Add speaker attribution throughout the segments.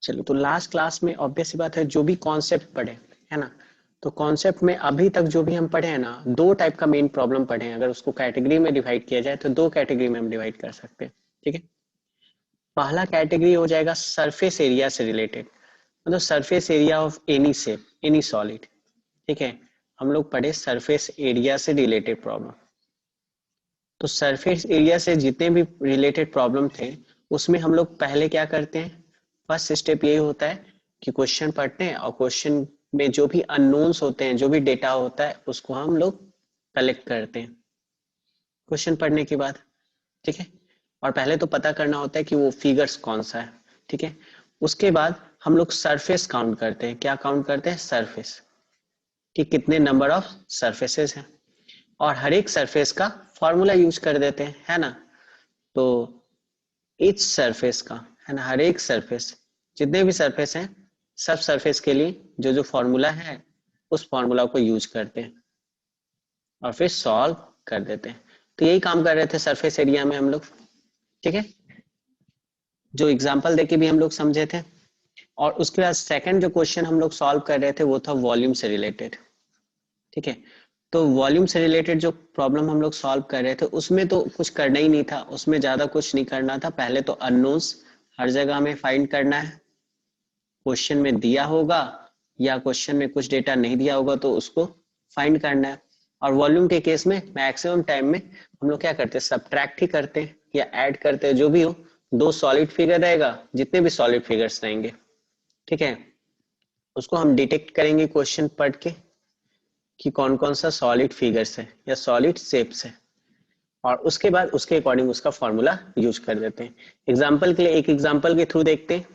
Speaker 1: चलो, तो last class में ऑब्वियस सी बात है जो भी कॉन्सेप्ट पढ़े है ना, तो कॉन्सेप्ट में अभी तक जो भी हम पढ़े हैं ना, दो टाइप का मेन प्रॉब्लम पढ़े हैं। अगर उसको कैटेगरी में डिवाइड किया जाए तो दो कैटेगरी में हम डिवाइड कर सकते हैं। ठीक है, पहला कैटेगरी हो जाएगा सरफेस एरिया से रिलेटेड, मतलब surface area of any shape any solid. ठीक है, हम लोग पढ़े सरफेस एरिया से रिलेटेड प्रॉब्लम। तो सरफेस एरिया से जितने भी रिलेटेड प्रॉब्लम थे उसमें हम लोग पहले क्या करते हैं, फर्स्ट स्टेप यही होता है कि क्वेश्चन पढ़ते हैं और क्वेश्चन में जो भी अननोन्स होते हैं, जो भी डेटा होता है, उसको हम लोग कलेक्ट करते हैं क्वेश्चन पढ़ने के बाद। ठीक है, और पहले तो पता करना होता है कि वो फिगर्स कौन सा है। ठीक है, उसके बाद हम लोग सरफेस काउंट करते हैं। क्या काउंट करते हैं? सरफेस, कि कितने नंबर ऑफ सरफेसेस हैं, और हर एक सरफेस का फॉर्मूला यूज कर देते हैं, है ना। तो इच सरफेस का, है ना, हर एक सरफेस, जितने भी सरफेस हैं, सब सरफेस के लिए जो जो फॉर्मूला है उस फॉर्मूला को यूज करते हैं और फिर सॉल्व कर देते हैं। तो यही काम कर रहे थे सरफेस एरिया में हम लोग। ठीक है, जो एग्जांपल देके भी हम लोग समझे थे। और उसके बाद सेकंड जो क्वेश्चन हम लोग सॉल्व कर रहे थे वो था वॉल्यूम से रिलेटेड। ठीक है, तो वॉल्यूम से रिलेटेड जो प्रॉब्लम हम लोग सॉल्व कर रहे थे उसमें तो कुछ करना ही नहीं था, उसमें ज्यादा कुछ नहीं करना था। पहले तो अननोन्स हर जगह हमें फाइंड करना है, क्वेश्चन में दिया होगा या क्वेश्चन में कुछ डेटा नहीं दिया होगा तो उसको फाइंड करना है। और वॉल्यूम के केस में मैक्सिमम टाइम में हम लोग क्या करते हैं, सबट्रैक्ट ही करते हैं या ऐड करते हैं, जो भी हो। दो सॉलिड फिगर रहेगा, जितने भी सॉलिड फिगर्स रहेंगे, ठीक है, उसको हम डिटेक्ट करेंगे क्वेश्चन पढ़ के कि कौन कौन सा सॉलिड फिगर्स है या सॉलिड शेप्स है, और उसके बाद उसके अकॉर्डिंग उसका फॉर्मूला यूज कर देते हैं। एग्जाम्पल के लिए एक एग्जाम्पल के थ्रू देखते हैं।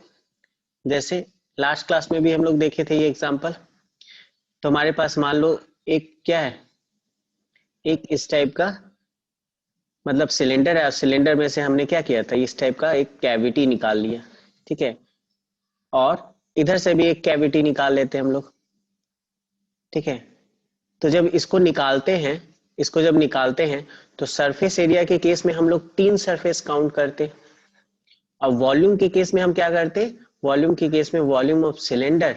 Speaker 1: जैसे लास्ट क्लास में भी हम लोग देखे थे ये एग्जाम्पल। तो हमारे पास मान लो एक क्या है, एक इस टाइप का मतलब सिलेंडर है, और सिलेंडर में से हमने क्या किया था, इस टाइप का एक कैविटी निकाल लिया। ठीक है, और इधर से भी एक कैविटी निकाल लेते हैं हम लोग। ठीक है, तो जब इसको निकालते हैं, इसको जब निकालते हैं तो सरफेस एरिया के केस में हम लोग तीन सरफेस काउंट करते। और वॉल्यूम के केस में हम क्या करते, वॉल्यूम के केस में वॉल्यूम ऑफ सिलेंडर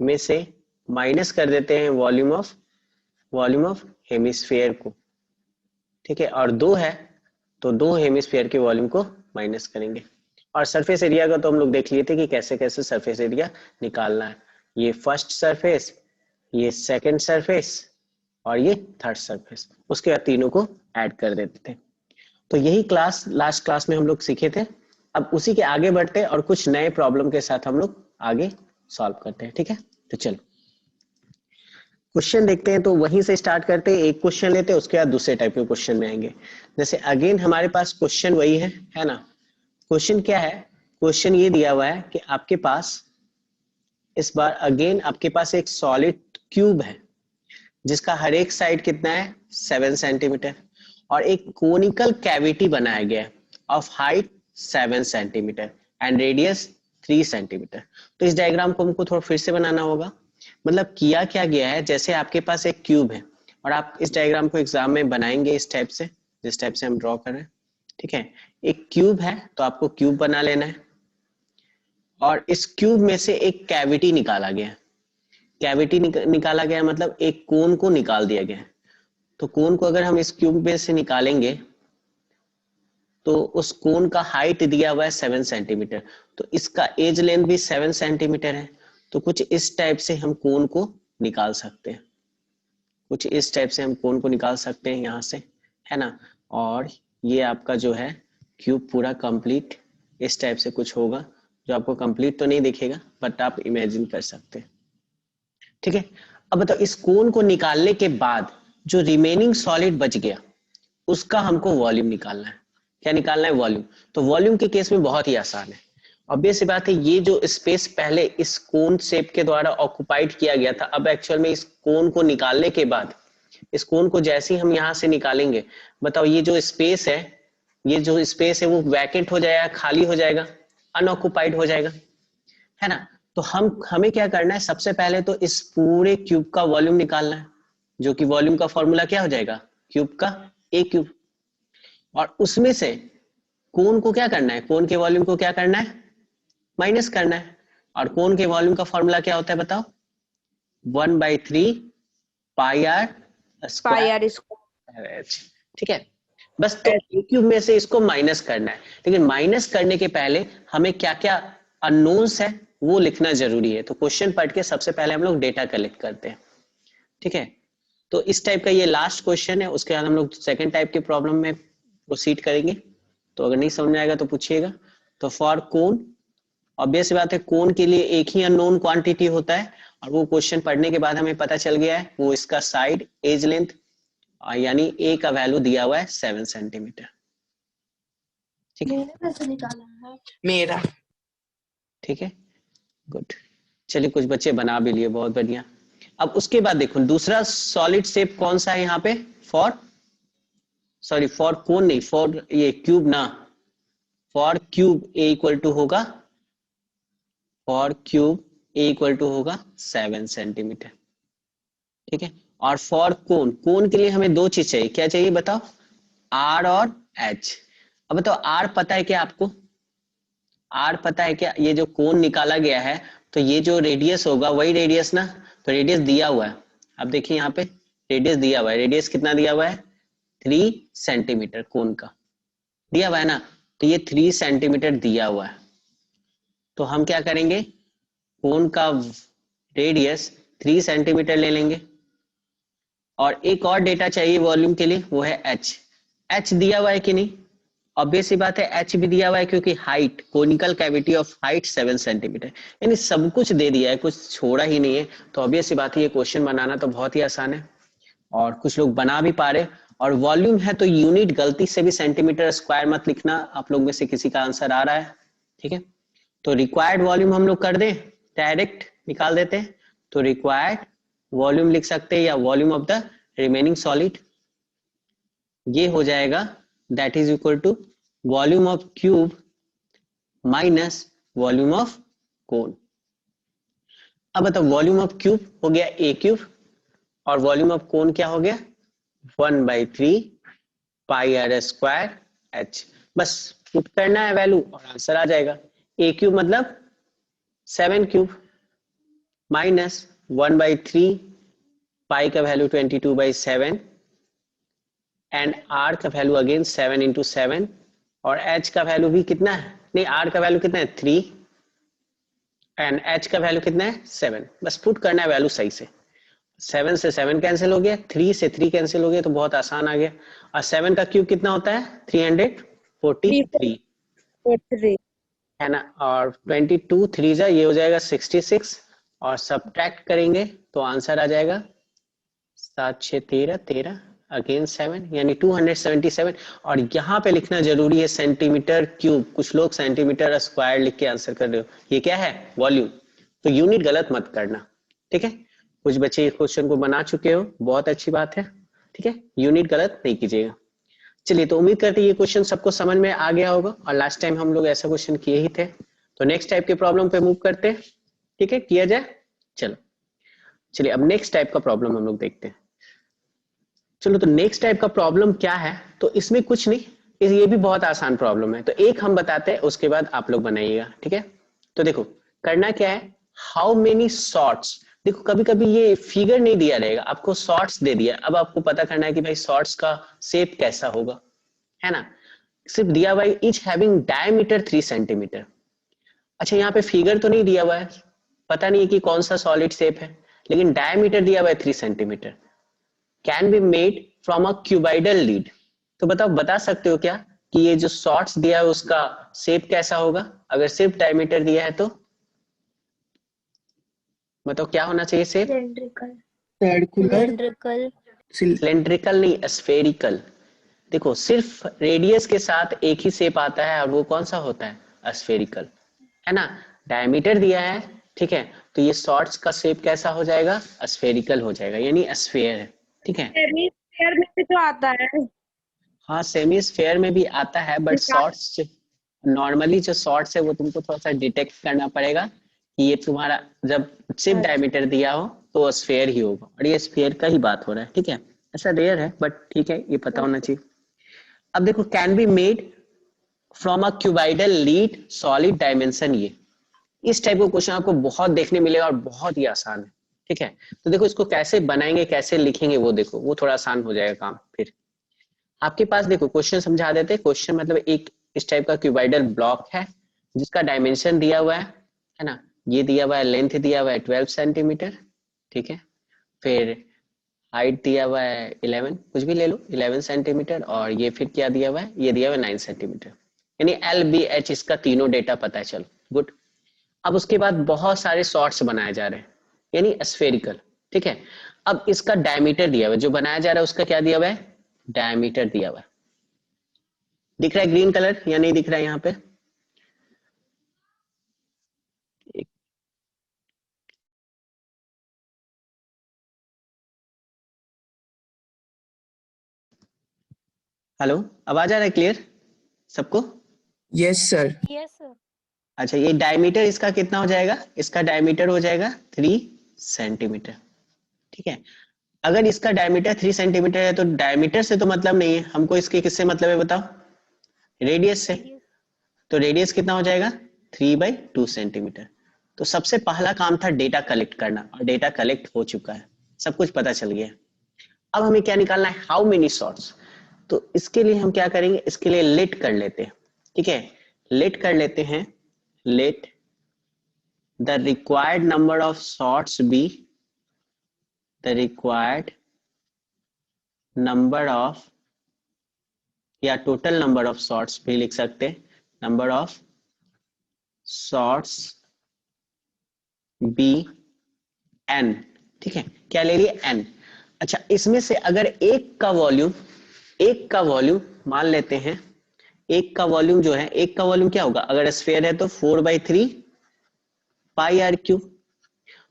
Speaker 1: में से माइनस कर देते हैं वॉल्यूम ऑफ हेमिस्फीयर को। ठीक है, और दो है तो दो हेमिस्फीयर के वॉल्यूम को माइनस करेंगे। और सरफेस एरिया का तो हम लोग देख लिए थे कि कैसे कैसे सरफेस एरिया निकालना है। ये फर्स्ट सरफेस, ये सेकंड सरफेस और ये थर्ड सरफेस, उसके बाद तीनों को ऐड कर देते थे। तो यही क्लास लास्ट क्लास में हम लोग सीखे थे। अब उसी के आगे बढ़ते हैं और कुछ नए प्रॉब्लम के साथ हम लोग आगे सॉल्व करते हैं। ठीक है, तो चलो क्वेश्चन देखते हैं। तो वहीं से स्टार्ट करते हैं, एक क्वेश्चन लेते हैं, उसके बाद दूसरे टाइप के क्वेश्चन में आएंगे। जैसे अगेन हमारे पास क्वेश्चन वही है ना। क्वेश्चन क्या है, क्वेश्चन ये दिया हुआ है कि आपके पास इस बार अगेन आपके पास एक सॉलिड क्यूब है जिसका हर एक साइड कितना है, 7 सेंटीमीटर, और एक कोनिकल कैविटी बनाया गया है of height 7 centimetre and radius 3 centimetre. तो इस डायग्राम को हमको थोड़ा फिर से बनाना होगा। मतलब किया क्या गया है, जैसे आपके पास एक क्यूब है और आप इस डायग्राम को एग्जाम में बनाएंगे इस टाइप से, जिस टाइप से हम ड्रॉ कर रहे हैं। ठीक है, एक क्यूब है तो आपको क्यूब बना लेना है, और इस क्यूब में से एक कैविटी निकाला गया है। कैविटी निकाला गया मतलब एक कोन को निकाल दिया गया है। तो कोन को अगर हम इस क्यूब में से निकालेंगे तो उस कोन का हाइट दिया हुआ है 7 सेंटीमीटर, तो इसका एज लेंथ भी 7 सेंटीमीटर है। तो कुछ इस टाइप से हम कोन को निकाल सकते हैं, कुछ इस टाइप से हम कोन को निकाल सकते हैं यहाँ से, है ना। और ये आपका जो है क्यूब पूरा कंप्लीट इस टाइप से कुछ होगा, जो आपको कंप्लीट तो नहीं दिखेगा बट आप इमेजिन कर सकते हैं। ठीक है, अब बताओ इस कोन को निकालने के बाद जो रिमेनिंग सॉलिड बच गया उसका हमको वॉल्यूम निकालना है। क्या निकालना है? वॉल्यूम। तो वॉल्यूम के केस में बहुत ही आसान है। ऑब्वियस सी बात है, ये जो स्पेस पहले इस कोन शेप के द्वारा ऑक्युपाइड किया गया था, अब एक्चुअल में इस कोन को निकालने के बाद, इस कोन को जैसे ही हम यहाँ से निकालेंगे, बताओ ये जो स्पेस है, ये जो स्पेस है वो वैकेंट हो जाएगा, खाली हो जाएगा, अनऑक्युपाइड हो जाएगा, है ना। तो हमें क्या करना है, सबसे पहले तो इस पूरे क्यूब का वॉल्यूम निकालना है, जो कि वॉल्यूम का फॉर्मूला क्या हो जाएगा, क्यूब का ए क्यूब। और उसमें से कोन को क्या करना है, कोन के वॉल्यूम को क्या करना है, माइनस करना है। और कोन के वॉल्यूम का फॉर्मूला क्या होता है बताओ? 1/3 पाई आर स्क्वायर एच। ठीक है, बस तो ए क्यूब में से इसको माइनस करना है, लेकिन माइनस करने के पहले हमें क्या क्या अननोन्स है वो लिखना जरूरी है। तो क्वेश्चन पढ़ के सबसे पहले हम लोग डेटा कलेक्ट करते हैं। ठीक है, तो इस टाइप का ये लास्ट क्वेश्चन है, उसके बाद हम लोग सेकंड टाइप के प्रॉब्लम में प्रोसीड करेंगे। तो अगर नहीं समझ में आएगा तो पूछिएगा। तो फॉर कोन, ऑब्वियस बात है कोन के लिए एक ही अननोन क्वांटिटी होता है, और वो क्वेश्चन पढ़ने के बाद हमें पता चल गया है, वो इसका साइड एज लेंथ यानी ए का वैल्यू दिया हुआ है 7 सेंटीमीटर। ठीक है,
Speaker 2: कैसे निकाला है मेरा?
Speaker 1: ठीक है, गुड। चलिए कुछ बच्चे बना भी लिए, बहुत बढ़िया। अब उसके बाद देखो दूसरा सॉलिड शेप कौन सा है यहाँ पे, फॉर कोन नहीं, फॉर ये क्यूब ना, four cube A equal to होगा, four cube A equal to होगा 7 सेंटीमीटर। ठीक है, और फॉर कोन, कोन के लिए हमें दो चीज चाहिए, क्या चाहिए बताओ? आर और एच। अब बताओ आर पता है क्या आपको? आर पता है क्या? ये जो कोन निकाला गया है तो ये जो रेडियस होगा वही रेडियस ना, तो रेडियस दिया हुआ है। अब देखिए यहाँ पे रेडियस दिया हुआ है, रेडियस कितना दिया हुआ है? 3 सेंटीमीटर कोन का दिया हुआ है ना, तो ये 3 सेंटीमीटर दिया हुआ है। तो हम क्या करेंगे, कोन का रेडियस 3 सेंटीमीटर ले लेंगे, और एक और डेटा चाहिए वॉल्यूम के लिए, वो है एच। एच दिया हुआ है कि नहीं? ऑब्वियस सी बात है एच भी दिया हुआ है, क्योंकि height, conical cavity of height 7 centimetre, यानी सब कुछ दे दिया है, कुछ छोड़ा ही नहीं है। तो ऑब्वियस सी बात है ये क्वेश्चन बनाना तो बहुत ही आसान है, और कुछ लोग बना भी पा रहे। और वॉल्यूम है तो यूनिट गलती से भी सेंटीमीटर स्क्वायर मत लिखना, आप लोग में से किसी का आंसर आ रहा है। ठीक है, तो रिक्वायर्ड वॉल्यूम हम लोग कर दें, डायरेक्ट निकाल देते हैं। तो रिक्वायर्ड वॉल्यूम लिख सकते हैं, या volume of the remaining solid, ये हो जाएगा that is equal to volume of cube minus volume of cone. अब बताओ वॉल्यूम ऑफ क्यूब हो गया ए क्यूब, और वॉल्यूम ऑफ कोन क्या हो गया? 1/3 पाई आर स्क्वायर एच। बस पुट करना है वैल्यू और आंसर आ जाएगा। ए क्यूब मतलब 7 क्यूब, माइनस 1/3 पाई का वैल्यू 22/7, एंड आर का वैल्यू अगेन 7 इंटू 7, और एच का वैल्यू भी कितना है, नहीं आर का वैल्यू कितना है 3, एंड एच का वैल्यू कितना है 7। बस पुट करना है वैल्यू सही से। 7 से 7 कैंसिल हो गया, 3 से 3 कैंसिल हो गया, तो बहुत आसान आ गया। और 7 का क्यूब कितना होता है? 343 है ना, और 22 3 जा ये हो जाएगा 66, और सब्ट्रैक्ट करेंगे तो आंसर आ जाएगा 7 6 13 13 अगेन 7, यानी 277। और यहाँ पे लिखना जरूरी है सेंटीमीटर क्यूब, कुछ लोग सेंटीमीटर स्क्वायर लिख के आंसर कर रहे हो, ये क्या है? वॉल्यूम। तो यूनिट गलत मत करना। ठीक है, कुछ बच्चे इस क्वेश्चन को बना चुके हो, बहुत अच्छी बात है। ठीक है, यूनिट गलत नहीं कीजिएगा। चलिए, तो उम्मीद करते हैं ये क्वेश्चन सबको समझ में आ गया होगा, और लास्ट टाइम हम लोग ऐसा क्वेश्चन किए ही थे। तो नेक्स्ट टाइप के प्रॉब्लम पे मूव करते हैं। ठीक है, किया जाए। चलो चलिए, अब नेक्स्ट टाइप का प्रॉब्लम हम लोग देखते हैं। चलो, तो नेक्स्ट टाइप का प्रॉब्लम क्या है? तो इसमें कुछ नहीं, ये भी बहुत आसान प्रॉब्लम है। तो एक हम बताते हैं, उसके बाद आप लोग बनाइएगा। ठीक है, तो देखो करना क्या है, हाउ मेनी शॉर्ट्स। देखो कभी कभी ये फिगर नहीं दिया रहेगा, आपको शॉर्ट्स दे दिया, अब आपको पता करना है कि भाई शॉर्ट्स का शेप कैसा होगा, है ना। सिर्फ दिया हुआ है ईच हैविंग डायमीटर 3 सेंटीमीटर। अच्छा, यहाँ पे फिगर तो नहीं दिया हुआ है, पता नहीं है कि कौन सा सॉलिड शेप है, लेकिन डायमीटर दिया हुआ है 3 centimetre. Can be made from a cuboidal lead. तो बताओ, बता सकते हो क्या कि ये जो शॉर्ट्स दिया है उसका शेप कैसा होगा? अगर सिर्फ डायमीटर दिया है तो बताओ क्या होना चाहिए शेप? सिलेंड्रिकल नहीं, स्फेरिकल। देखो सिर्फ रेडियस के साथ एक ही शेप आता है, और वो कौन सा होता है? स्फेरिकल, है ना। डायमीटर दिया है, ठीक है, तो ये शॉर्ट्स का शेप कैसा हो जाएगा? स्फेरिकल हो जाएगा, यानी स्फेयर है। ठीक है,
Speaker 2: सेमी स्फेयर में भी तो आता है।
Speaker 1: हाँ सेमी स्फेयर में भी आता है, बट शॉर्ट्स नॉर्मली जो शॉर्ट्स है वो तुमको थोड़ा सा डिटेक्ट करना पड़ेगा कि ये तुम्हारा जब सिर्फ डायमीटर दिया हो तो स्फेयर ही होगा, और ये स्फेयर का ही बात हो रहा है। ठीक है, ऐसा रेयर है, बट ठीक है, ये पता होना चाहिए। अब देखो, can be made from a cuboidal lead solid dimension, ये इस टाइप का क्वेश्चन आपको बहुत देखने मिलेगा और बहुत ही आसान है। ठीक है, तो देखो इसको कैसे बनाएंगे कैसे लिखेंगे वो देखो, वो थोड़ा आसान हो जाएगा काम। फिर आपके पास देखो क्वेश्चन समझा देते हैं। क्वेश्चन मतलब एक इस टाइप का क्यूबाइडल ब्लॉक है जिसका डायमेंशन दिया हुआ है ना, ये दिया हुआ है, लेंथ दिया हुआ है 12 सेंटीमीटर। ठीक है, फिर हाइट दिया हुआ है 11, कुछ भी ले लो 11 सेंटीमीटर, और ये फिर क्या दिया हुआ है, ये दिया हुआ है 9 सेंटीमीटर, यानी एल बी एच इसका तीनों डेटा पता है। चलो गुड। अब उसके बाद बहुत सारे शॉर्ट्स बनाए जा रहे हैं यानी स्फेरिकल। ठीक है, अब इसका डायमीटर दिया हुआ है, जो बनाया जा रहा है उसका क्या दिया हुआ है, डायमीटर दिया हुआ है। दिख रहा है ग्रीन कलर या नहीं दिख रहा है यहाँ पे? हेलो, आवाज आ रहा है क्लियर सबको?
Speaker 3: Yes sir.
Speaker 2: Yes sir.
Speaker 1: अच्छा, ये डायमीटर इसका कितना हो जाएगा, इसका डायमीटर हो जाएगा 3 सेंटीमीटर। ठीक है, अगर इसका डायमीटर 3 सेंटीमीटर है तो डायमीटर से तो मतलब नहीं है हमको, इसके किससे मतलब है बताओ, रेडियस से। तो रेडियस कितना हो जाएगा 3/2 सेंटीमीटर। तो सबसे पहला काम था डेटा कलेक्ट करना, और डेटा कलेक्ट हो चुका है, सब कुछ पता चल गया। अब हमें क्या निकालना है, हाउ मेनी शॉट्स। तो इसके लिए हम क्या करेंगे, इसके लिए लेट कर लेते हैं। ठीक है, लेट कर लेते हैं, let the required number of shots be the required number of, या टोटल नंबर ऑफ शॉट्स भी लिख सकते हैं, number of shots be n. ठीक है, क्या ले लिए एन। अच्छा, इसमें से अगर एक का वॉल्यूम मान लेते हैं, एक का वॉल्यूम जो है, एक का वॉल्यूम क्या होगा, अगर स्फीयर है तो 4/3 पाई आर क्यूब।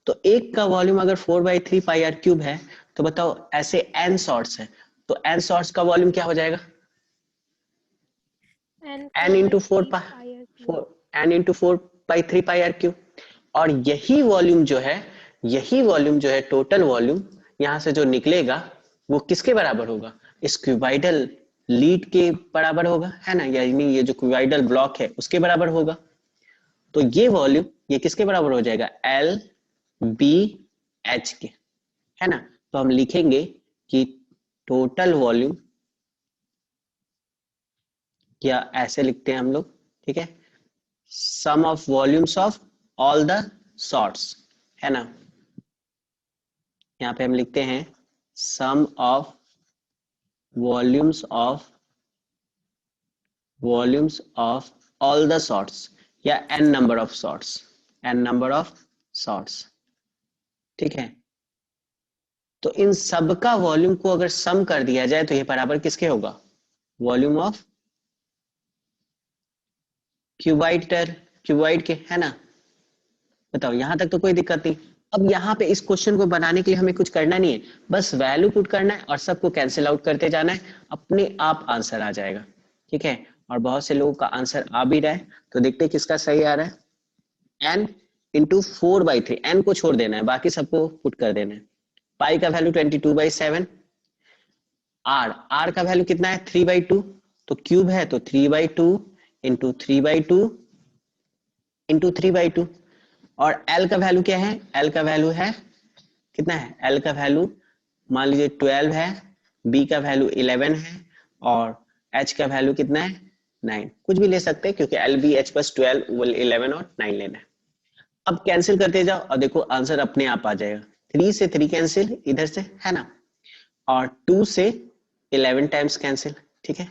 Speaker 1: तो एक का वॉल्यूम अगर 4/3 पाई आर क्यूब है, तो बताओ ऐसे एन शॉर्ट्स है, तो एन शॉर्ट्स का वॉल्यूम क्या हो जाएगा, n into 4/3 pi r cube. और यही वॉल्यूम जो है टोटल वॉल्यूम यहां से जो निकलेगा वो किसके बराबर होगा, इस क्यूबाइडल लीड के बराबर होगा, है ना, यानी ये जो क्यूबाइडल ब्लॉक है उसके बराबर होगा। तो ये वॉल्यूम ये किसके बराबर हो जाएगा, एल बी एच के, है ना। तो हम लिखेंगे कि टोटल वॉल्यूम, या ऐसे लिखते हैं हम लोग, ठीक है, sum of volumes of all the sorts, है ना। यहाँ पे हम लिखते हैं sum of volumes of all the sorts, या n number of sorts, n number of sorts. ठीक है, तो इन सब का वॉल्यूम को अगर सम कर दिया जाए तो ये बराबर किसके होगा, वॉल्यूम ऑफ क्यूबाइड के, है ना। बताओ यहां तक तो कोई दिक्कत नहीं। अब यहाँ पे इस क्वेश्चन को बनाने के लिए हमें कुछ करना नहीं है, बस वैल्यू पुट करना है और सबको कैंसिल आउट करते जाना है, अपने आप आंसर आ जाएगा। ठीक है, और बहुत से लोगों का आंसर आ भी रहा है, तो देखते हैं किसका सही आ रहा है। n इंटू 4/3, n को छोड़ देना है, बाकी सबको पुट कर देना है। पाई का वैल्यू 22/7, r का वैल्यू कितना है 3/2, तो क्यूब है तो 3/2 इंटू 3/2 इंटू 3/2। और L का वैल्यू क्या है, L का वैल्यू है कितना है, L का वैल्यू मान लीजिए 12 है, B का वैल्यू 11 है, और H का वैल्यू कितना है 9, कुछ भी ले सकते हैं क्योंकि L B H बस 12 11 और 9 लेना है। अब कैंसिल करते जाओ और देखो आंसर अपने आप आ जाएगा। 3 से 3 कैंसिल इधर से, है ना, और 2 से 11 टाइम्स कैंसिल। ठीक है,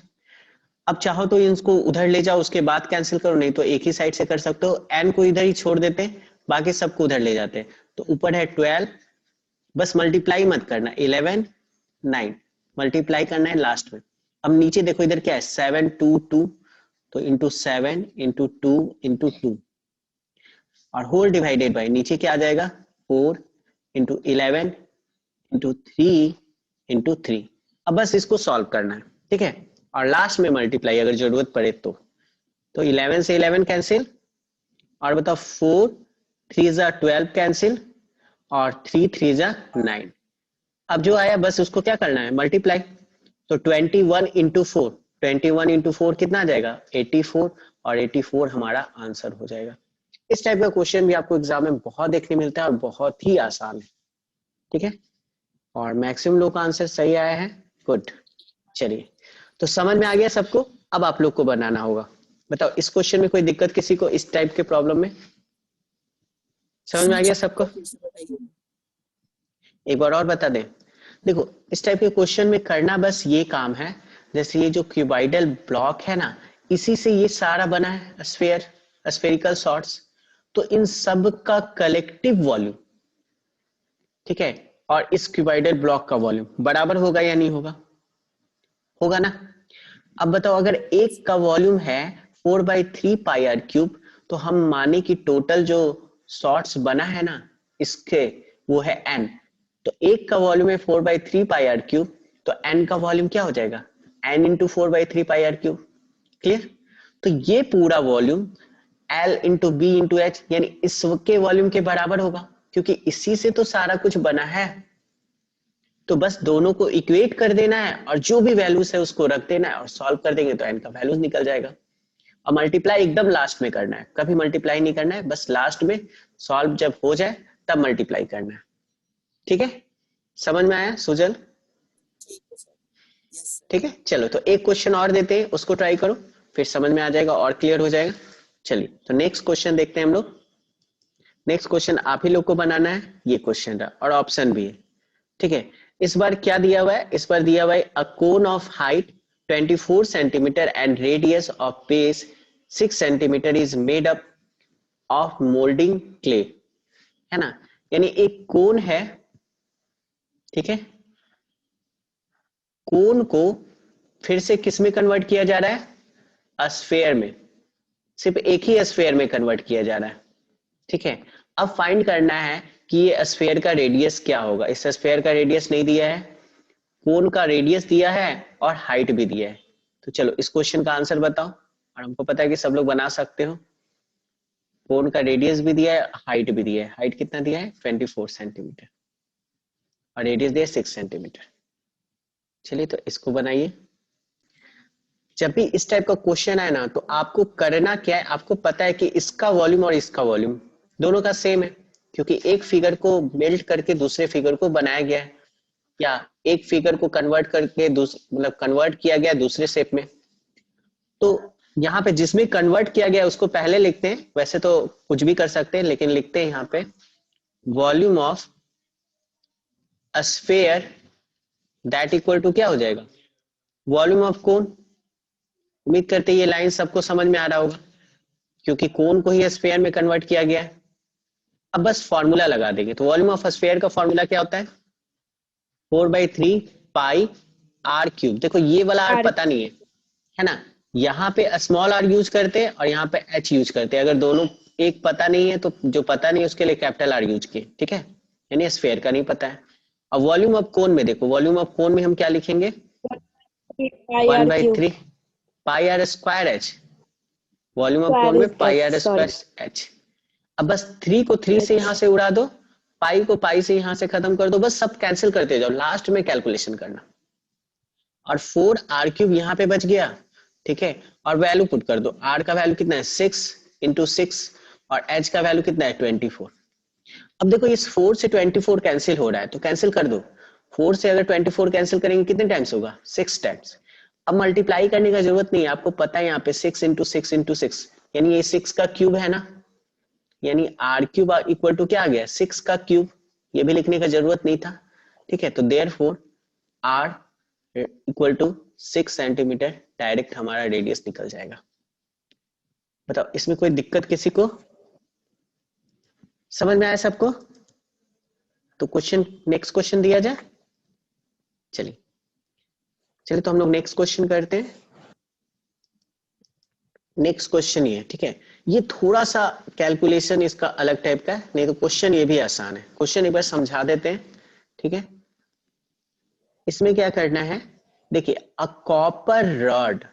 Speaker 1: अब चाहो तो इसको उधर ले जाओ उसके बाद कैंसिल करो, नहीं तो एक ही साइड से कर सकते हो, एन को इधर ही छोड़ देते हैं, बाकी सबको उधर ले जाते हैं। तो ऊपर है 12, बस मल्टीप्लाई मत करना, 11 9 मल्टीप्लाई करना है लास्ट में। अब नीचे देखो इधर क्या है 7 2 2, तो इंटू 7 इंटू 2 इंटू 2, और होल डिवाइडेड बाई नीचे क्या आ जाएगा 4 इंटू 11 इंटू 3 इंटू 3। अब बस इसको सॉल्व करना है। ठीक है, और लास्ट में मल्टीप्लाई अगर जरूरत पड़े तो 11 से 11 कैंसिल, और बताओ 4 3 जा 12 कैंसिल, और 3 3 जा 9। अब जो आया बस उसको क्या करना है मल्टीप्लाई। तो 21 इंटू 4, 21 इंटू 4 कितना आ जाएगा 84, और 84 हमारा आंसर हो जाएगा। इस टाइप का क्वेश्चन भी आपको एग्जाम में बहुत देखने मिलता है और बहुत ही आसान है, ठीक है। और मैक्सिमम लोग का आंसर सही आया है, गुड। चलिए, तो समझ में आ गया सबको। अब आप लोग को बनाना होगा। बताओ इस क्वेश्चन में कोई दिक्कत किसी को, इस टाइप के प्रॉब्लम में? समझ में आ गया सबको? एक बार और बता दें। देखो इस टाइप के क्वेश्चन में करना बस ये काम है, जैसे ये जो क्यूबाइडल ब्लॉक है ना, इसी से ये सारा बना है स्फीयर, स्फेरिकल शॉर्ट्स। तो इन सब का कलेक्टिव वॉल्यूम, ठीक है, और इस क्यूबाइडल ब्लॉक का वॉल्यूम बराबर होगा या नहीं होगा? होगा ना। अब बताओ अगर एक का वॉल्यूम है 4/3 πr³, तो हम माने कि टोटल जो शॉर्ट्स बना है ना इसके, वो है n। तो एक का वॉल्यूम है 4/3 πr³, तो n का वॉल्यूम क्या हो जाएगा? n into 4/3 πr³। क्लियर? तो ये पूरा volume L into b into h, यानी इसके वॉल्यूम के बराबर होगा, क्योंकि इसी से तो सारा कुछ बना है। तो बस दोनों को इक्वेट कर देना है और जो भी वैल्यूज है उसको रख देना है और सॉल्व कर देंगे तो n का वैल्यूज निकल जाएगा। और मल्टीप्लाई एकदम लास्ट में करना है, कभी मल्टीप्लाई नहीं करना है, बस लास्ट में सॉल्व जब हो जाए तब मल्टीप्लाई करना है, ठीक है। समझ में आया सुजल? ठीक है, चलो तो एक क्वेश्चन और देते हैं, उसको ट्राई करो, फिर समझ में आ जाएगा और क्लियर हो जाएगा। चलिए तो नेक्स्ट क्वेश्चन देखते हैं हम लोग। नेक्स्ट क्वेश्चन आप ही लोग को बनाना है, ये क्वेश्चन रहा और ऑप्शन भी है, ठीक है। इस बार क्या दिया हुआ है? इस बार दिया हुआ है a cone of height 24 centimetre and radius of base 6 centimetre is made up of moulding clay, है ना। यानी एक कोन है, ठीक है, कोन को फिर से किस में कन्वर्ट किया जा रहा है? स्फीयर में, सिर्फ एक ही स्फीयर में कन्वर्ट किया जा रहा है, ठीक है। अब फाइंड करना है कि ये स्फीयर का रेडियस क्या होगा। इस स्फीयर का रेडियस नहीं दिया है, कोन का रेडियस दिया है और हाइट भी दिया है। तो चलो इस क्वेश्चन का आंसर बताओ, और हमको पता है कि सब लोग बना सकते हो। कोन का रेडियस भी दिया है, हाइट भी दिया है। हाइट कितना दिया है? 24 सेंटीमीटर, और रेडियस दिया है 6 सेंटीमीटर। चलिए तो इसको बनाइए। जब भी इस टाइप का क्वेश्चन आए ना, तो आपको करना क्या है, आपको पता है कि इसका वॉल्यूम और इसका वॉल्यूम दोनों का सेम है, क्योंकि एक फिगर को मेल्ट करके दूसरे फिगर को बनाया गया है, या एक फिगर को कन्वर्ट करके मतलब कन्वर्ट किया गया दूसरे शेप में। तो यहाँ पे जिसमें कन्वर्ट किया गया उसको पहले लिखते हैं, वैसे तो कुछ भी कर सकते हैं लेकिन लिखते हैं यहाँ पे volume of a sphere that equal to क्या हो जाएगा? Volume of cone. उम्मीद करते हैं ये लाइन सबको समझ में आ रहा होगा, क्योंकि कोन को ही स्फीयर में कन्वर्ट किया गया है। अब बस फॉर्मूला लगा देंगे। तो वॉल्यूम ऑफ स्फीयर का फॉर्मूला क्या होता है? 4/3 πr³। देखो ये वाला आर पता नहीं है ना, यहाँ पे स्मॉल आर यूज करते हैं और यहाँ पे एच यूज करते हैं। अगर दोनों एक पता नहीं है तो जो पता नहीं है उसके लिए कैपिटल आर यूज किए, ठीक है, यानी स्फीयर का नहीं पता है। अब वॉल्यूम ऑफ कोन में देखो, वॉल्यूम ऑफ कोन में हम क्या लिखेंगे? 1/3 πr²h। वॉल्यूम ऑफ कोन में πr²h। अब बस 3 को 3 से यहां से उड़ा दो, पाई को पाई से यहां से खत्म कर दो, बस सब कैंसिल करते जाओ, लास्ट में कैलकुलेशन करना। और 4r³ यहाँ पे बच गया, ठीक है, और वैल्यू पुट कर दो। r का वैल्यू कितना है? 6 इंटू 6, और h का वैल्यू कितना है? 24। अब देखो इस 4 से 24 कैंसिल हो रहा है, तो कैंसिल कर दो। 4 से अगर 24 कैंसिल करेंगे कितने टाइम्स होगा? 6 टाइम्स। अब मल्टीप्लाई करने का जरूरत नहीं है, आपको पता है यहाँ पे 6 इंटू 6 इंटू 6, यानी ये 6 का क्यूब है ना, यानी r³ इक्वल टू क्या आ गया? 6 का क्यूब। ये भी लिखने का जरूरत नहीं था, ठीक है। तो therefore r equal to 6 centimetre, direct हमारा रेडियस निकल जाएगा। बताओ इसमें कोई दिक्कत किसी को? समझ में आया सबको? तो क्वेश्चन, नेक्स्ट क्वेश्चन दिया जाए। चलिए चलिए तो हम लोग नेक्स्ट क्वेश्चन करते हैं। नेक्स्ट क्वेश्चन ये है, ठीक है। ये थोड़ा सा कैलकुलेशन इसका अलग टाइप का है, नहीं तो क्वेश्चन ये भी आसान है। क्वेश्चन एक बार समझा देते हैं, ठीक है। इसमें क्या करना है, देखिए, a copper rod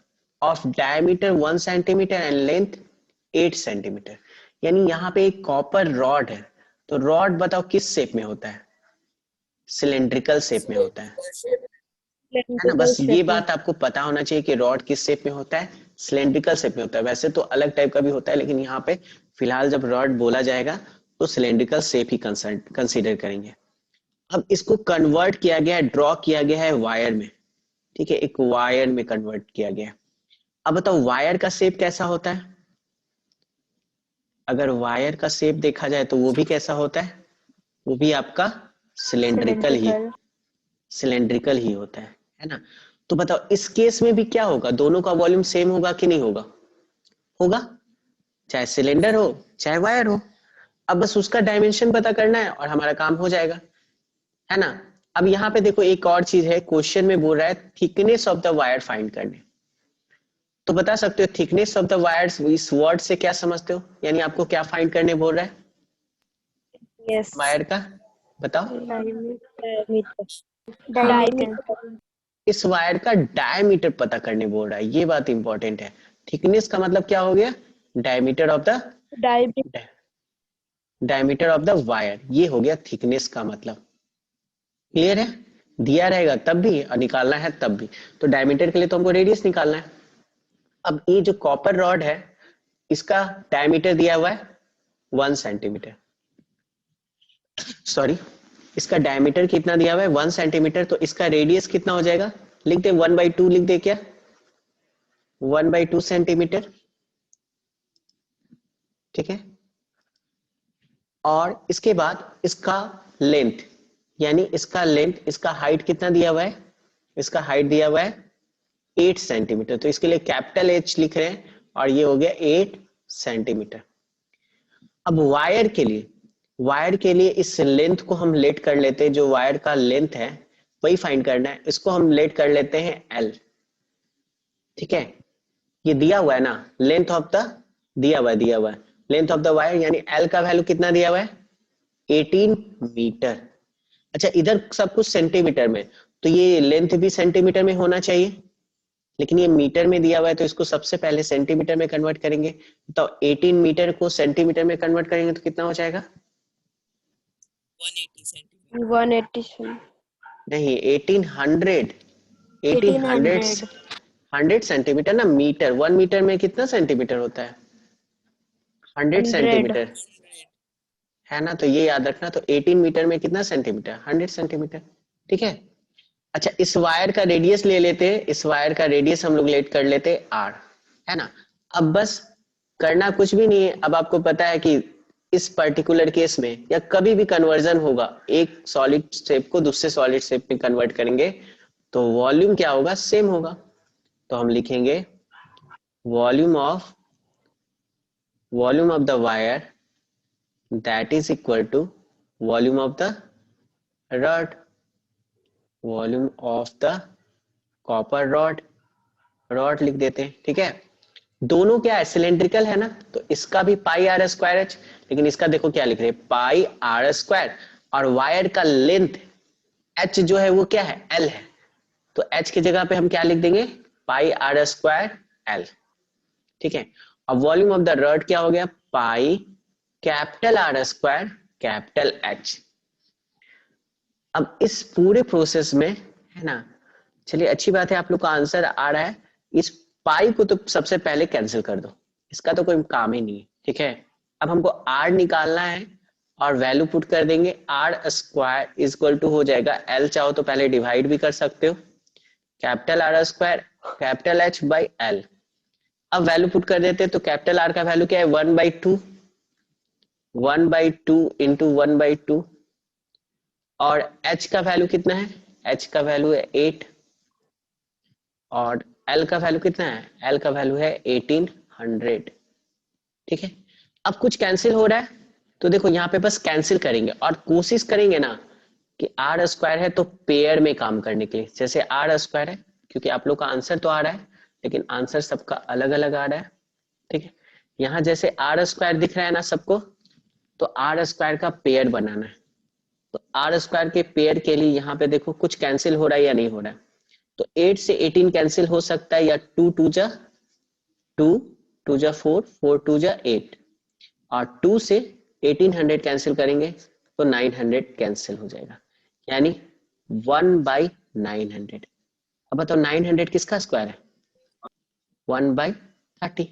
Speaker 1: of diameter 1 centimetre and length 8 centimetre. यानी यहाँ पे एक कॉपर रॉड है, तो रॉड बताओ किस शेप में होता है? सिलेंड्रिकल शेप में होता है ना। बस ये बात आपको पता होना चाहिए कि रॉड किस शेप में होता है? सिलेंड्रिकल शेप में होता है। वैसे तो अलग टाइप का भी होता है, लेकिन यहाँ पे फिलहाल जब रॉड बोला जाएगा तो सिलेंड्रिकल शेप ही कंसीडर करेंगे। अब इसको कन्वर्ट किया गया है, ड्रॉ किया गया है वायर में, ठीक है, एक वायर में कन्वर्ट किया गया है। अब बताओ वायर का शेप कैसा होता है? अगर वायर का शेप देखा जाए तो वो भी कैसा होता है? वो भी आपका सिलेंड्रिकल ही होता है ना। तो बताओ इस केस में भी क्या होगा, दोनों का वॉल्यूम सेम होगा कि नहीं होगा? होगा, चाहे सिलेंडर हो चाहे वायर हो। अब बस उसका डायमेंशन पता करना है और हमारा काम हो जाएगा, है ना। अब यहाँ पे देखो एक और चीज है, क्वेश्चन में बोल रहा है thickness of the wire find करने। तो बता सकते हो थिकनेस ऑफ द वायर्स, इस वर्ड से क्या समझते हो, यानी आपको क्या फाइंड करने बोल रहा है
Speaker 2: यस
Speaker 1: वायर का? बताओ।
Speaker 2: डायमीटर
Speaker 1: इस वायर का डायमीटर पता करने बोल रहा है, ये बात इंपॉर्टेंट है। थिकनेस का मतलब क्या हो गया? Diameter of the diameter of the wire, ये हो गया थिकनेस का मतलब। क्लियर है? दिया रहेगा तब भी और निकालना है तब भी। तो डायमीटर के लिए तो हमको रेडियस निकालना है। अब ये जो कॉपर रॉड है इसका डायमीटर दिया हुआ है 1 सेंटीमीटर, सॉरी, इसका डायमीटर कितना दिया हुआ है 1 सेंटीमीटर, तो इसका रेडियस कितना हो जाएगा? लिख दे 1/2, लिख दे क्या 1/2 सेंटीमीटर, ठीक है। और इसके बाद इसका लेंथ, यानी इसका लेंथ, इसका हाइट कितना दिया हुआ है? इसका हाइट दिया हुआ है 8 सेंटीमीटर, तो इसके लिए कैपिटल एच लिख रहे हैं और ये हो गया 8 सेंटीमीटर। अब वायर के लिए इस लेंथ को हम लेट कर लेते हैं, जो वायर का लेंथ है वही फाइंड करना है, इसको हम लेट कर लेते हैं एल, ठीक है। ये दिया हुआ है ना, लेंथ ऑफ द दिया हुआ है लेंथ ऑफ द वायर, यानी एल का वैल्यू कितना दिया हुआ है 18 मीटर। अच्छा इधर सब कुछ सेंटीमीटर में, तो ये लेंथ भी सेंटीमीटर में होना चाहिए, लेकिन ये मीटर में दिया हुआ है तो इसको सबसे पहले सेंटीमीटर में कन्वर्ट करेंगे। तो 18 मीटर को सेंटीमीटर में कन्वर्ट करेंगे तो कितना हो जाएगा?
Speaker 2: 180
Speaker 1: नहीं 1800 100 सेंटीमीटर ना, मीटर 1 मीटर में कितना सेंटीमीटर होता है? 100 सेंटीमीटर, है ना। तो ये याद रखना, तो 18 मीटर में कितना सेंटीमीटर? 100 सेंटीमीटर, ठीक है। अच्छा इस वायर का रेडियस ले लेते हैं, इस वायर का रेडियस हम लोग लेट कर लेते हैं आर, है ना। अब बस करना कुछ भी नहीं है, अब आपको पता है कि इस पर्टिकुलर केस में या कभी भी कन्वर्जन होगा, एक सॉलिड शेप को दूसरे सॉलिड शेप में कन्वर्ट करेंगे तो वॉल्यूम क्या होगा? सेम होगा। तो हम लिखेंगे volume of the wire that is equal to volume of the rod, volume of the copper rod लिख देते हैं, ठीक है। दोनों क्या है? सिलेंड्रिकल है ना, तो इसका भी पाई आर स्क्वायर एच, लेकिन इसका देखो क्या लिख रहे हैं पाई आर स्क्वायर, और वायर का लेंथ एच जो है वो क्या है? एल है, तो एच की जगह पे हम क्या लिख देंगे? पाई आर स्क्वायर एल, ठीक है। अब वॉल्यूम ऑफ द रॉड क्या हो गया? पाई capital r square capital H. अब इस पूरे प्रोसेस में, है ना, चलिए अच्छी बात है आप लोग का आंसर आ रहा है। इस पाई को तो सबसे पहले कैंसिल कर दो, इसका तो कोई काम ही नहीं है, ठीक है। अब हमको आर निकालना है और वैल्यू पुट कर देंगे, r square is equal to हो जाएगा एल, चाहो तो पहले डिवाइड भी कर सकते हो, capital r square capital H by L. अब वैल्यू पुट कर देते हैं, तो कैपिटल आर का वैल्यू क्या है? 1/2, 1/2 इंटू 1/2, और h का वैल्यू कितना है? h का वैल्यू है 8, और l का वैल्यू कितना है? l का वैल्यू है 1800, ठीक है। अब कुछ कैंसिल हो रहा है, तो देखो यहाँ पे बस कैंसिल करेंगे और कोशिश करेंगे ना कि आर स्क्वायर है तो पेयर में काम करने के लिए, जैसे आर स्क्वायर है, क्योंकि आप लोग का आंसर तो आ रहा है लेकिन आंसर सबका अलग अलग आ रहा है, ठीक है। यहाँ जैसे आर स्क्वायर दिख रहा है ना सबको, तो आर स्क्वायर का पेयर बनाना है, तो आर स्क्वायर के पेयर के लिए यहाँ पे देखो कुछ कैंसिल हो रहा है या नहीं हो रहा है। तो 8 से 18 कैंसिल हो सकता है, या 2 2 जा 2, 2 जा 4, 4 2 जा 8, और 2 से 1800 कैंसिल करेंगे तो 900 कैंसिल हो जाएगा, यानी 1/900। अब बताओ 900 किसका स्क्वायर है? 1/30।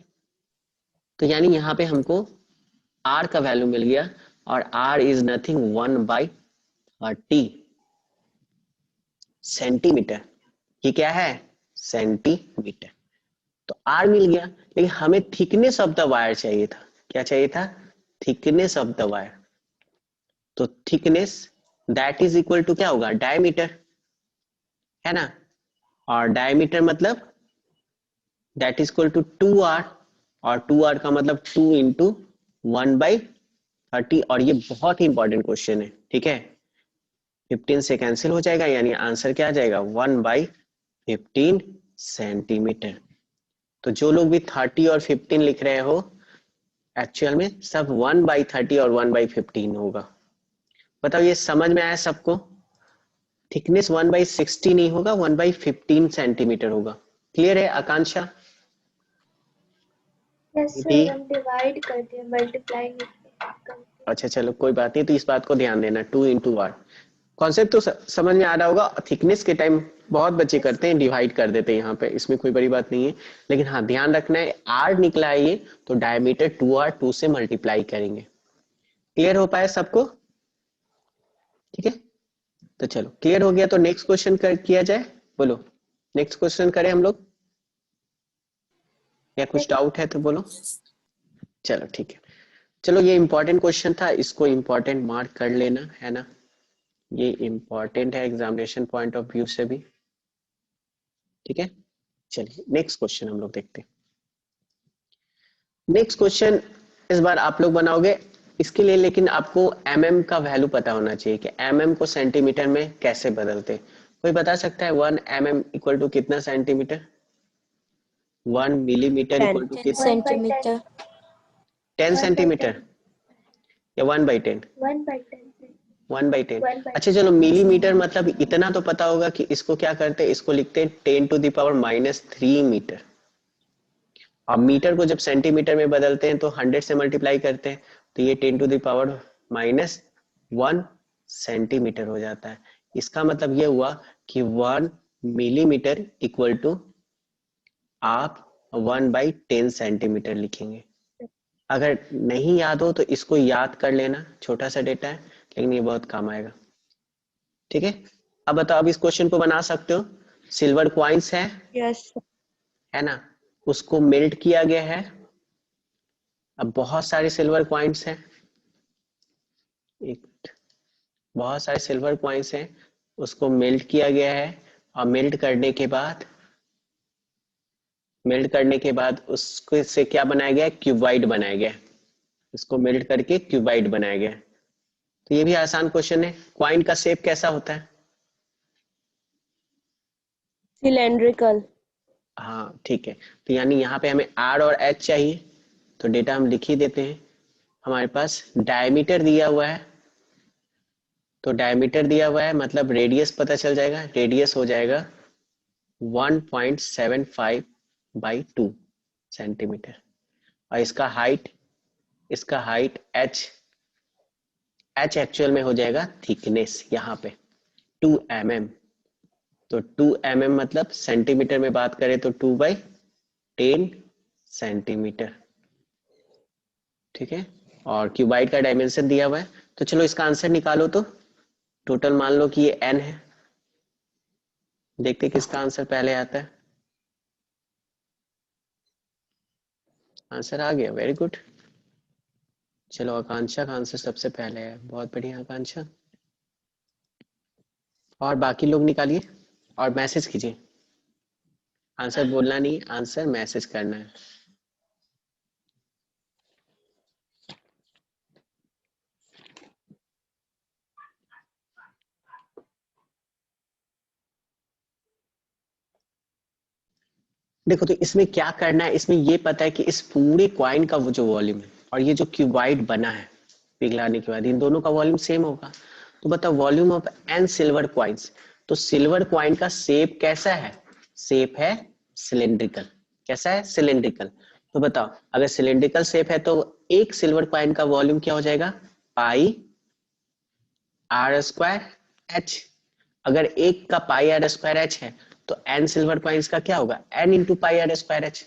Speaker 1: तो यानी यहाँ पे हमको आर का वैल्यू मिल गया और आर इज नथिंग 1/30 सेंटीमीटर। ये क्या है? सेंटीमीटर। तो आर मिल गया, लेकिन हमें थिकनेस ऑफ द वायर चाहिए था। क्या चाहिए था? Thickness of the wire. तो thickness that is equal to क्या होगा? डायमीटर, है ना। और डायमीटर मतलब that is equal to 2r, और 2r का मतलब 2 इंटू 1/30। और ये बहुत ही इंपॉर्टेंट क्वेश्चन है, ठीक है। 15 से कैंसिल हो जाएगा, यानी आंसर क्या आ जाएगा? 1/15 सेंटीमीटर। तो जो लोग भी 30 और 15 लिख रहे हो, एक्चुअल में सब 1/30 और 1/15 होगा। बताओ ये समझ में आया सबको? थिकनेस 1/60 नहीं होगा, 1/15 सेंटीमीटर होगा। क्लियर है आकांक्षा?
Speaker 2: यस
Speaker 1: डी?
Speaker 2: सर, हम डिवाइड करते हैं, मल्टीप्लाई नहीं करते।
Speaker 1: अच्छा चलो कोई बात नहीं, तो इस बात को ध्यान देना, 2 इंटू आर। कॉन्सेप्ट तो समझ में आ रहा होगा। थिकनेस के टाइम बहुत बच्चे करते हैं, डिवाइड कर देते हैं यहाँ पे, इसमें कोई बड़ी बात नहीं है। लेकिन हाँ ध्यान रखना है, आर निकला है ये, तो डायमीटर 2r, 2 से मल्टीप्लाई करेंगे। क्लियर हो पाया सबको? ठीक है, तो चलो क्लियर हो गया, तो नेक्स्ट क्वेश्चन कर किया जाए। बोलो, नेक्स्ट क्वेश्चन करें हम लोग, या कुछ डाउट है तो बोलो। चलो ठीक है, चलो ये इंपॉर्टेंट क्वेश्चन था, इसको इंपॉर्टेंट मार्क कर लेना, है ना। ये इंपॉर्टेंट है एग्जामिनेशन पॉइंट ऑफ व्यू से भी, ठीक है। चलिए नेक्स्ट क्वेश्चन हम लोग देखते हैं। नेक्स्ट क्वेश्चन इस बार आप लोग बनाओगे, इसके लिए लेकिन आपको mm का वैल्यू पता होना चाहिए कि mm को सेंटीमीटर में कैसे बदलते। कोई बता सकता है 1 mm इक्वल टू कितना सेंटीमीटर? 1 मिलीमीटर
Speaker 2: 10
Speaker 1: इक्वल टू कितना?
Speaker 2: सेंटीमीटर।
Speaker 1: 10 सेंटीमीटर या 1/10?
Speaker 2: 1/10।
Speaker 1: 1/10। अच्छा चलो, मिलीमीटर मतलब इतना तो पता होगा कि इसको क्या करते हैं, इसको लिखते हैं 10⁻³ मीटर। अब मीटर को जब सेंटीमीटर में बदलते हैं तो 100 से मल्टीप्लाई करते हैं, तो ये 10⁻⁻1 सेंटीमीटर हो जाता है। इसका मतलब ये हुआ कि 1 मिलीमीटर इक्वल टू आप 1/10 सेंटीमीटर लिखेंगे। अगर नहीं याद हो तो इसको याद कर लेना, छोटा सा डेटा है लेकिन ये बहुत काम आएगा, ठीक है। अब बताओ, अब इस क्वेश्चन को बना सकते हो। सिल्वर क्वाइंस
Speaker 2: यस
Speaker 1: है ना, उसको मेल्ट किया गया है। अब बहुत सारे सिल्वर क्वाइंस हैं, एक बहुत सारे सिल्वर क्वाइंस हैं, उसको मेल्ट किया गया है। और मेल्ट करने के बाद उसको से क्या बनाया गया है? क्यूबाइड बनाया गया है। इसको मेल्ट करके क्यूबाइड बनाया गया है। तो ये भी आसान क्वेश्चन है। क्वाइन का शेप कैसा होता है?
Speaker 2: सिलेंड्रिकल।
Speaker 1: हाँ ठीक है, तो यानी यहाँ पे हमें आर और एच चाहिए, तो डेटा हम लिख ही देते हैं। हमारे पास डायमीटर दिया हुआ है, तो डायमीटर दिया हुआ है मतलब रेडियस पता चल जाएगा, रेडियस हो जाएगा 1.75/2 सेंटीमीटर। और इसका हाइट एच एक्चुअल में हो जाएगा थिकनेस यहाँ पे 2 mm। तो 2 mm मतलब सेंटीमीटर में बात करें तो 2/10 सेंटीमीटर, ठीक है। और क्यूबाइड का डायमेंशन दिया हुआ है, तो चलो इसका आंसर निकालो। तो टोटल मान लो कि ये n है, देखते किसका आंसर पहले आता है। आंसर आ गया, वेरी गुड। चलो आकांक्षा का आंसर सबसे पहले है, बहुत बढ़िया आकांक्षा। और बाकी लोग निकालिए और मैसेज कीजिए। आंसर बोलना नहीं, आंसर मैसेज करना है। देखो तो इसमें क्या करना है, इसमें ये पता है कि इस पूरे क्वाइन का वो जो वॉल्यूम है और ये जो क्यूबाइड बना है पिघलाने के बाद, इन दोनों का वॉल्यूम सेम होगा। तो बताओ volume of n silver coins. तो सिल्वर क्वाइन का शेप कैसा है? शेप है सिलेंड्रिकल। कैसा है? सिलेंड्रिकल। तो बताओ अगर सिलेंड्रिकल शेप है तो एक सिल्वर क्वाइन का वॉल्यूम क्या हो जाएगा? πr²h। अगर एक का πr²h है तो n सिल्वर कॉइंस का क्या होगा? n × πr²h।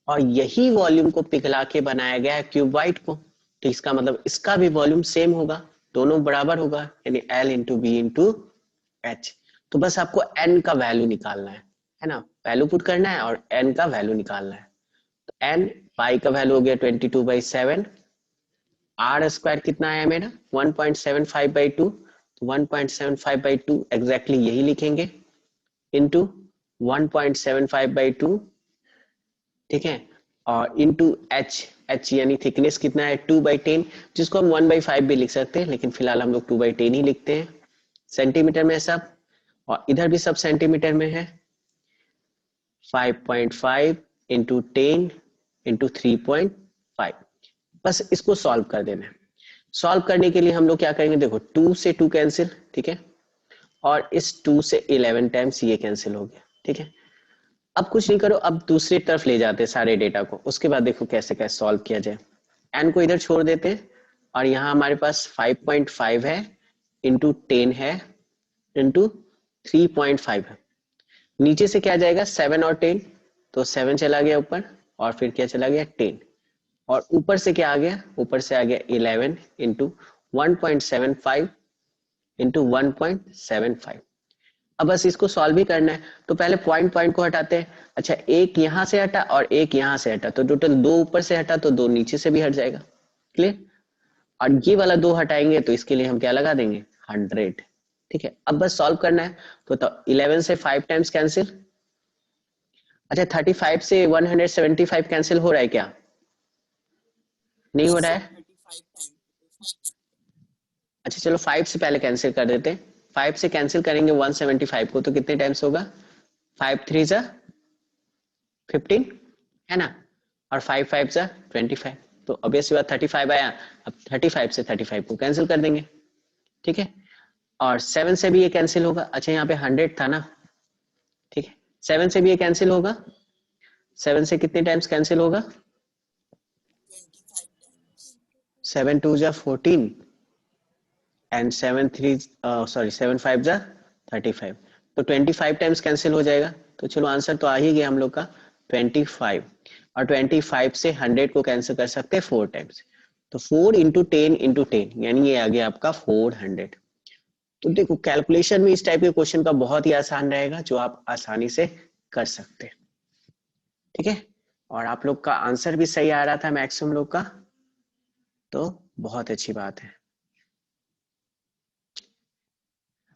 Speaker 1: और यही वॉल्यूम को पिघला के बनाया गया है क्यूबाइड को। तो इसका मतलब इसका भी वॉल्यूम सेम होगा, दोनों बराबर होगा, यानी L into b into h. तो बस आपको n का वैल्यू निकालना है ना, वैल्यू पुट करना है और n का वैल्यू निकालना है। तो n पाई का वैल्यू हो गया 22/7, आर स्क्वायर कितना आया मेरा 1.75/2, तो 1.75/2 एग्जैक्टली यही लिखेंगे, इंटू 1.75/2, ठीक है, और इंटू एच यानी थिकनेस कितना है 2/10, जिसको हम 1/5 भी लिख सकते हैं, लेकिन फिलहाल हम लोग 2/10 ही लिखते हैं। सेंटीमीटर में सब, और इधर भी सब सेंटीमीटर में है। 5.5 इंटू 10 इंटू 3.5, बस इसको सॉल्व कर देना है। सॉल्व करने के लिए हम लोग क्या करेंगे, देखो 2 से 2 कैंसिल, ठीक है, और इस 2 से 11 टाइम्स ये कैंसिल हो गया, ठीक है। अब कुछ नहीं करो, अब दूसरी तरफ ले जाते सारे डेटा को, उसके बाद देखो कैसे कैसे सॉल्व किया जाए। एन को इधर छोड़ देते हैं, और यहाँ हमारे पास 5.5 है इंटू 10 है इंटू 3.5 है। नीचे से क्या जाएगा 7 और 10, तो 7 चला गया ऊपर, और फिर क्या चला गया 10, और ऊपर से क्या आ गया, ऊपर से आ गया 11 इंटू 1.75 इंटू 1.75। अब बस इसको सॉल्व ही करना है, तो पहले पॉइंट पॉइंट को हटाते हैं। अच्छा, एक यहां से हटा और एक यहां से हटा, तो टोटल 2 ऊपर से हटा, तो 2 नीचे से भी हट जाएगा, क्लियर। और ये वाला 2 हटाएंगे, तो इसके लिए हम क्या लगा देंगे 100, ठीक है। अब बस सॉल्व करना है, तो 11 से 5 टाइम्स कैंसिल। अच्छा, 35 से 175 कैंसिल हो रहा है क्या, नहीं हो रहा है। अच्छा चलो 5 से पहले कैंसिल कर देते हैं, 5 से कैंसिल करेंगे 175 को, तो कितने टाइम्स होगा, 5 3 जा 15 है ना, और 5 5 जा 25, तो ऑब्वियसली बात 35 आया। अब 35 से 35 को कैंसिल कर देंगे, ठीक है, और 7 से भी ये कैंसिल होगा। अच्छा यहाँ पे 100 था ना, ठीक है, 7 से भी ये कैंसिल होगा, 7 से कितने टाइम्स कैंसिल होगा, 7 2 जा 14 एंड 7 3 सॉरी 7 5 जा 35, तो 25 टाइम्स कैंसिल हो जाएगा। तो चलो आंसर तो आ ही गया हम लोग का 25, और 25 से 100 को कैंसिल कर सकते हैं 4 टाइम्स, तो 4 इंटू 10 इंटू 10, यानी ये आ गया आपका 400। तो देखो कैलकुलेशन में इस टाइप के क्वेश्चन का बहुत ही आसान रहेगा, जो आप आसानी से कर सकते हैं, ठीक है। और आप लोग का आंसर भी सही आ रहा था मैक्सिमम लोग का, तो बहुत अच्छी बात है।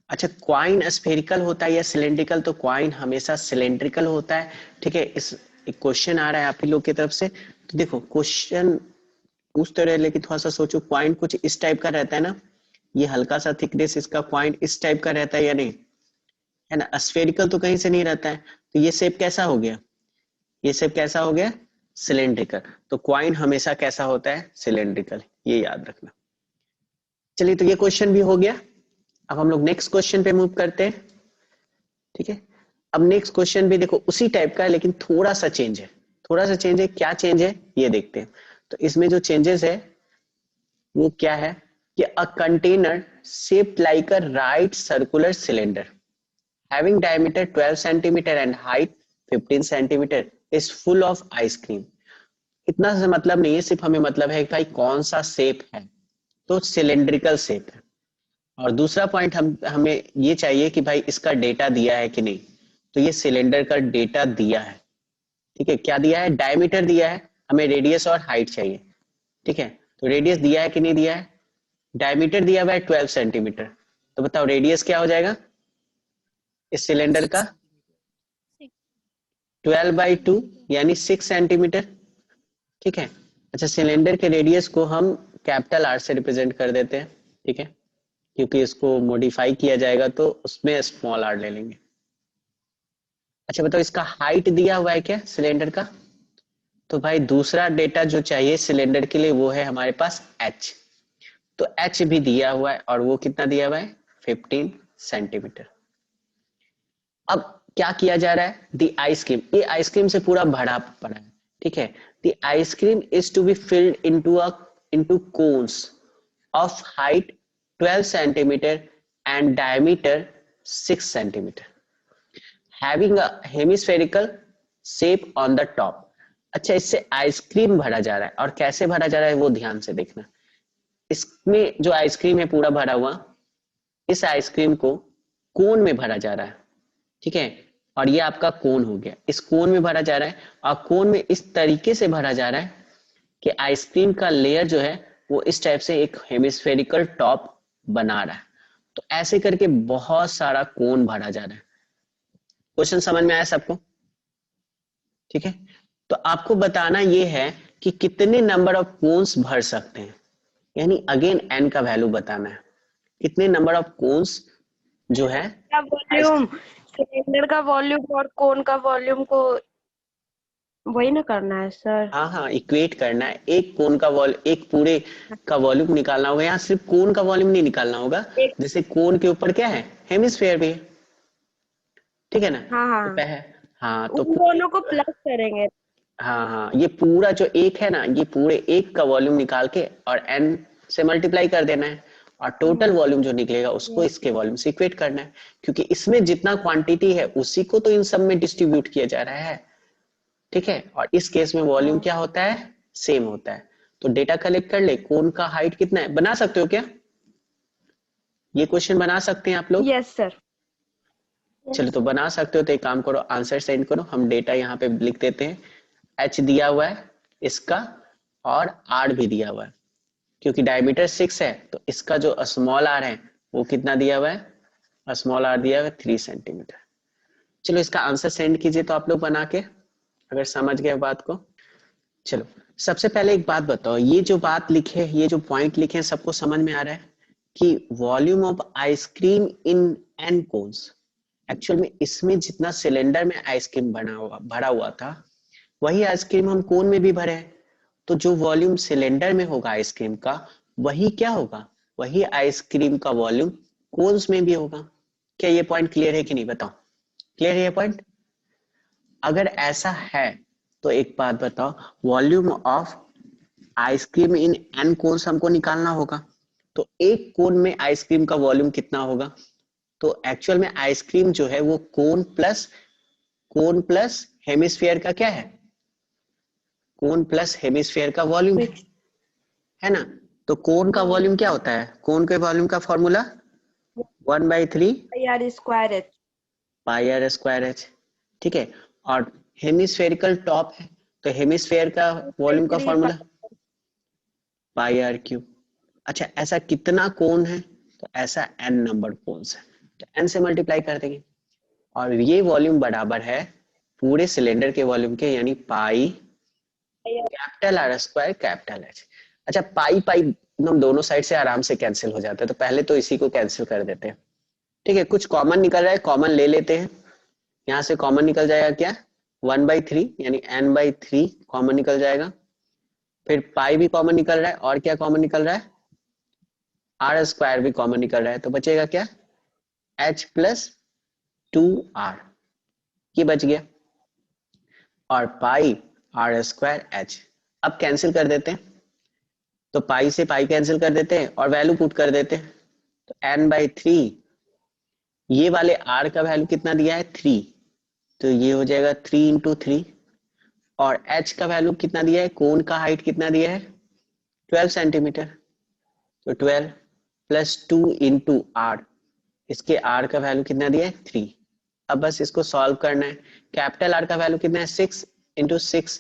Speaker 1: अच्छा, क्वाइन स्फेरिकल होता है या सिलेंड्रिकल, तो क्वाइन हमेशा सिलेंड्रिकल होता है, ठीक है। इस एक क्वेश्चन आ रहा है आप ही लोग की तरफ से, तो देखो क्वेश्चन पूछते रहे, लेकिन थोड़ा सा सोचो, क्वाइन कुछ इस टाइप का रहता है ना, ये हल्का सा थिकनेस इसका क्वाइन इस टाइप का रहता है या नहीं, है ना। स्फेरिकल तो कहीं से नहीं रहता है, तो ये शेप कैसा हो गया, ये शेप कैसा हो गया सिलेंड्रिकल, तो क्वाइन हमेशा कैसा होता है सिलेंड्रिकल, ये याद रखना। चलिए तो ये क्वेश्चन भी हो गया, अब हम लोग नेक्स्ट क्वेश्चन पे मूव करते हैं, ठीक है। अब नेक्स्ट क्वेश्चन भी देखो उसी टाइप का है, लेकिन थोड़ा सा चेंज है, थोड़ा सा चेंज है, क्या चेंज है ये देखते हैं। तो इसमें जो चेंजेस है वो क्या है कि a container shaped like a right circular cylinder having diameter 12 centimeter and height 15 centimeter is full of ice cream। इतना से मतलब नहीं है, सिर्फ हमें मतलब है कि भाई कौन सा शेप है, तो सिलेंड्रिकल शेप है। और दूसरा पॉइंट हमें ये चाहिए कि भाई इसका डेटा दिया है कि नहीं, तो ये सिलेंडर का डेटा दिया है, ठीक है। क्या दिया है, डायमीटर दिया है, हमें रेडियस और हाइट चाहिए, ठीक है। तो रेडियस दिया है कि नहीं दिया है, डायमीटर दिया हुआ है 12 सेंटीमीटर, तो बताओ रेडियस क्या हो जाएगा इस सिलेंडर का, 12/2 यानी 6 सेंटीमीटर, ठीक है। अच्छा, सिलेंडर के रेडियस को हम कैपिटल आर से रिप्रेजेंट कर देते हैं, ठीक है, क्योंकि इसको मॉडिफाई किया जाएगा तो उसमें स्मॉल आर ले लेंगे। अच्छा बताओ इसका हाइट दिया हुआ है क्या सिलेंडर का, तो भाई दूसरा डेटा जो चाहिए सिलेंडर के लिए वो है हमारे पास एच, तो एच भी दिया हुआ है, और वो कितना दिया हुआ है 15 सेंटीमीटर। अब क्या किया जा रहा है, दी आइसक्रीम, ये आइसक्रीम से पूरा भरा पड़ा है, ठीक है। The ice cream is to be filled into cones of height 12 centimetre and diameter 6 centimetre having a hemispherical shape on the top। अच्छा, इससे आइसक्रीम भरा जा रहा है, और कैसे भरा जा रहा है वो ध्यान से देखना। इसमें जो आइसक्रीम है पूरा भरा हुआ, इस आइसक्रीम को कोन में भरा जा रहा है, ठीक है। और ये आपका कोन हो गया, इस कोन में भरा जा रहा है, और कोन में इस तरीके से भरा जा रहा है कि आइसक्रीम का लेयर जो है वो इस टाइप से एक हेमिस्फेरिकल टॉप बना रहा है। तो ऐसे करके बहुत सारा कोन भरा जा रहा है। क्वेश्चन समझ में आया सबको? ठीक है, तो आपको बताना ये है कि कितने नंबर ऑफ कोन्स भर सकते हैं, यानी अगेन एन का वैल्यू बताना है, कितने नंबर ऑफ कोन्स जो है
Speaker 2: का वॉल्यूम, सिलेंडर का वॉल्यूम और कोन का वॉल्यूम को वही ना करना है सर।
Speaker 1: हाँ हाँ इक्वेट करना है, एक कोन का एक पूरे का वॉल्यूम निकालना होगा। यहाँ सिर्फ कोन का वॉल्यूम नहीं निकालना होगा,
Speaker 2: एक,
Speaker 1: जैसे कोन के ऊपर क्या है, हेमिस्फेयर भी है, ठीक है ना।
Speaker 2: हाँ
Speaker 1: तो
Speaker 2: हाँ,
Speaker 1: हाँ तो
Speaker 2: उन
Speaker 1: पूरे,
Speaker 2: दोनों को प्लस करेंगे।
Speaker 1: हाँ हाँ ये पूरा जो एक है ना, ये पूरे एक का वॉल्यूम निकाल के और एन से मल्टीप्लाई कर देना है, और टोटल वॉल्यूम जो निकलेगा उसको इसके वॉल्यूम से इक्वेट करना है, क्योंकि इसमें जितना क्वांटिटी है उसी को तो इन सब में डिस्ट्रीब्यूट किया जा रहा है, ठीक है। और इस केस में वॉल्यूम क्या होता है, सेम होता है। तो डेटा कलेक्ट कर ले, कोन का हाइट कितना है, बना सकते हो क्या, ये क्वेश्चन बना सकते हैं आप लोग?
Speaker 2: Yes sir.
Speaker 1: चलो तो बना सकते हो तो एक काम करो, आंसर सेंड करो, हम डेटा यहाँ पे लिख देते हैं। एच दिया हुआ है इसका, और आर भी दिया हुआ है, क्योंकि डायमीटर 6 है तो इसका जो स्मॉल आर है वो कितना दिया हुआ है, स्मॉल आर दिया हुआ है 3 सेंटीमीटर। चलो इसका आंसर सेंड कीजिए तो आप लोग बना के, अगर समझ गए बात को। चलो सबसे पहले एक बात बताओ, ये जो बात लिखे, ये जो पॉइंट लिखे हैं सबको समझ में आ रहा है कि volume of ice cream in n cones, actual में इसमें जितना सिलेंडर में आइसक्रीम भरा हुआ था वही आइसक्रीम हम कोन में भी भरे हैं। तो जो वॉल्यूम सिलेंडर में होगा आइसक्रीम का, वही क्या होगा, वही आइसक्रीम का वॉल्यूम कोन्स में भी होगा। क्या ये पॉइंट क्लियर है कि नहीं, बताओ, क्लियर है ये पॉइंट? अगर ऐसा है तो एक बात बताओ, volume of ice cream in n cones हमको निकालना होगा, तो एक कोन में आइसक्रीम का वॉल्यूम कितना होगा? तो एक्चुअल में आइसक्रीम जो है वो कोन प्लस हेमिस्फीयर का क्या है, कोन प्लस हेमिस्फीयर का वॉल्यूम है ना। तो कोन का वॉल्यूम क्या होता है, कोन के वॉल्यूम का formula 1/3
Speaker 2: r square h.
Speaker 1: Pi r square h, ठीक है। और हेमिस्फेरिकल टॉप है, तो हेमिस्फेयर का वॉल्यूम का
Speaker 2: three
Speaker 1: formula pi r cube. अच्छा ऐसा कितना कोण है, तो ऐसा एन नंबर कोन्स है, तो एन से मल्टीप्लाई कर देंगे, और ये वॉल्यूम बराबर है पूरे सिलेंडर के वॉल्यूम के, यानी पाई capital r square capital H. अच्छा पाई पाई एकदम दोनों साइड से आराम से कैंसिल हो जाता है, तो पहले तो इसी को कैंसिल कर देते हैं, ठीक है। कुछ कॉमन निकल रहा है, कॉमन ले लेते हैं, यहाँ से कॉमन निकल जाएगा क्या, 1/3 यानी n/3 कॉमन निकल जाएगा, फिर पाई भी कॉमन निकल रहा है, और क्या कॉमन निकल रहा है, आर स्क्वायर भी कॉमन निकल रहा है, तो बचेगा क्या, h प्लस 2r, ये बच गया, और पाई आर स्क्वायर एच। अब कैंसिल कर देते हैं, तो पाई से पाई कैंसिल कर देते हैं और वैल्यू पुट कर देते हैं, तो n/3, ये वाले r का वैल्यू कितना दिया है 3, तो ये हो जाएगा 3 × 3, और h का वैल्यू कितना दिया है, कोन का हाइट कितना दिया है 12 सेंटीमीटर, तो 12 प्लस 2 इंटू आर, इसके आर का वैल्यू कितना दिया है 3। अब बस इसको सॉल्व करना है, कैपिटल आर का वैल्यू कितना है 6 इंटू 6,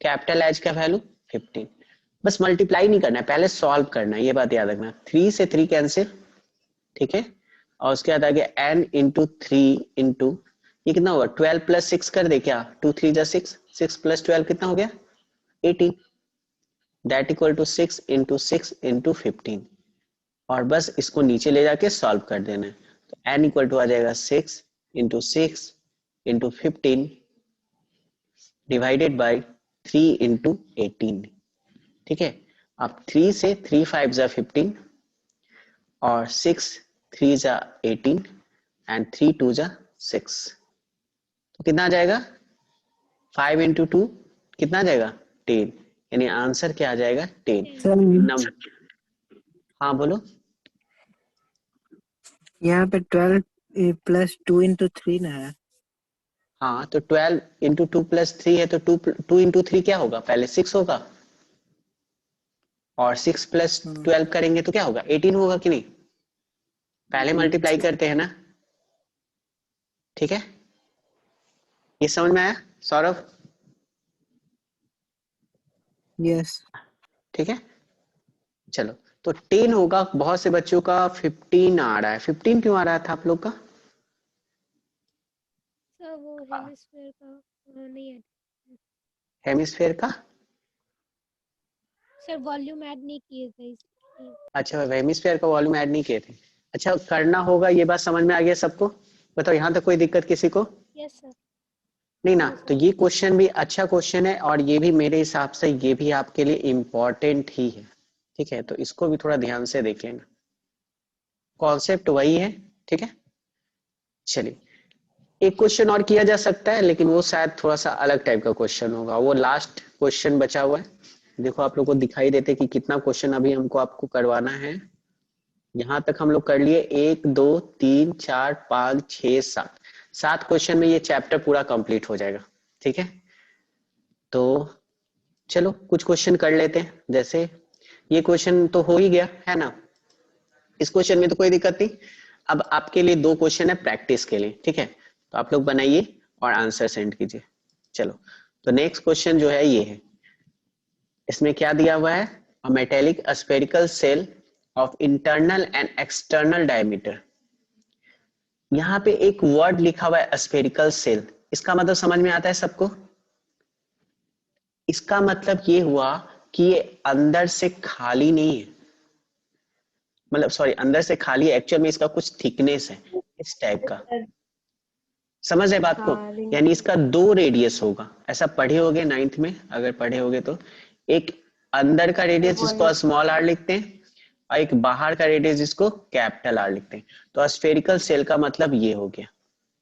Speaker 1: कैपिटल एच का वैल्यू 15। बस मल्टीप्लाई नहीं करना है, पहले सॉल्व करना है, ये बात याद रखना, 3 से 3 कैंसिल, ठीक है। और उसके बाद आ गया n इंटू 3 इंटू, ये कितना होगा 12 प्लस 6 कर दे क्या, 2 3 जा 6, 6 प्लस 12 कितना हो गया 18, that equal to 6 into 6 into 15, और बस इसको नीचे ले जाके सॉल्व कर देना है, तो n इक्वल टू आ जाएगा 6 into 6 into 15 divided by 3 into 18, ठीक है। अब 3 से 3 5 जा 15, और 6 3 जा 18, एंड 3 2 जा 6, तो कितना आ जाएगा 5 इंटू 2 कितना आ जाएगा 10, यानी आंसर क्या आ जाएगा 10
Speaker 3: सर
Speaker 1: नंबर। हाँ बोलो।
Speaker 3: यहाँ पे 12 + 2 × 3 ना है।
Speaker 1: हाँ तो 12 इंटू 2 प्लस 3 है तो 2 इंटू 3 क्या होगा, पहले 6 होगा और 6 प्लस 12 करेंगे तो क्या होगा 18 होगा कि नहीं, पहले मल्टीप्लाई करते हैं ना। ठीक है, ये समझ में आया सौरभ?
Speaker 3: यस।
Speaker 1: ठीक है चलो, तो 10 होगा, बहुत से बच्चों का 15 आ रहा है। 15 क्यों आ रहा था आप लोग का?
Speaker 4: सर वो हेमिस्फीयर का नहीं है
Speaker 1: हेमिस्फेयर का,
Speaker 4: सर, वॉल्यूम ऐड नहीं किए थे इसलिए।
Speaker 1: अच्छा हेमिस्फेयर का वॉल्यूम ऐड नहीं किए थे। अच्छा करना होगा, ये बात समझ में आ गया सबको? बताओ यहाँ तक कोई दिक्कत किसी को?
Speaker 4: Yes sir.
Speaker 1: नहीं ना,
Speaker 4: नो
Speaker 1: तो
Speaker 4: सर।
Speaker 1: ये क्वेश्चन भी अच्छा क्वेश्चन है और ये भी मेरे हिसाब से ये भी आपके लिए इम्पोर्टेंट ही है। ठीक है, तो इसको भी थोड़ा ध्यान से देख लेना, कॉन्सेप्ट वही है। ठीक है चलिए, एक क्वेश्चन और किया जा सकता है लेकिन वो शायद थोड़ा सा अलग टाइप का क्वेश्चन होगा, वो लास्ट क्वेश्चन बचा हुआ है। देखो आप लोग को दिखाई देते कि कितना क्वेश्चन अभी हमको आपको करवाना है। यहाँ तक हम लोग कर लिए 1 2 3 4 5 6 7, 7 क्वेश्चन में ये चैप्टर पूरा कंप्लीट हो जाएगा। ठीक है, तो चलो कुछ क्वेश्चन कर लेते हैं। जैसे ये क्वेश्चन तो हो ही गया है ना, इस क्वेश्चन में तो कोई दिक्कत नहीं। अब आपके लिए 2 क्वेश्चन है प्रैक्टिस के लिए। ठीक है, तो आप लोग बनाइए और आंसर सेंड कीजिए। चलो, तो नेक्स्ट क्वेश्चन जो है ये है, इसमें क्या दिया हुआ है, a metallic spherical shell of internal and external diameter. यहाँ पे एक वर्ड लिखा हुआ है स्फेरिकल सेल, इसका मतलब समझ में आता है सबको? इसका मतलब ये हुआ कि ये अंदर से खाली नहीं है, मतलब सॉरी अंदर से खाली है, एक्चुअल में इसका कुछ थिकनेस है इस टाइप का। समझ है बात को?
Speaker 2: हाँ रिंग।
Speaker 1: यानी इसका 2 रेडियस होगा, ऐसा पढ़े होगे 9th में, अगर पढ़े होगे तो। एक अंदर का रेडियस जिसको स्मॉल आर लिखते हैं और एक बाहर का रेडियस जिसको कैपिटल आर लिखते हैं। तो स्फेरिकल सेल का मतलब ये हो गया।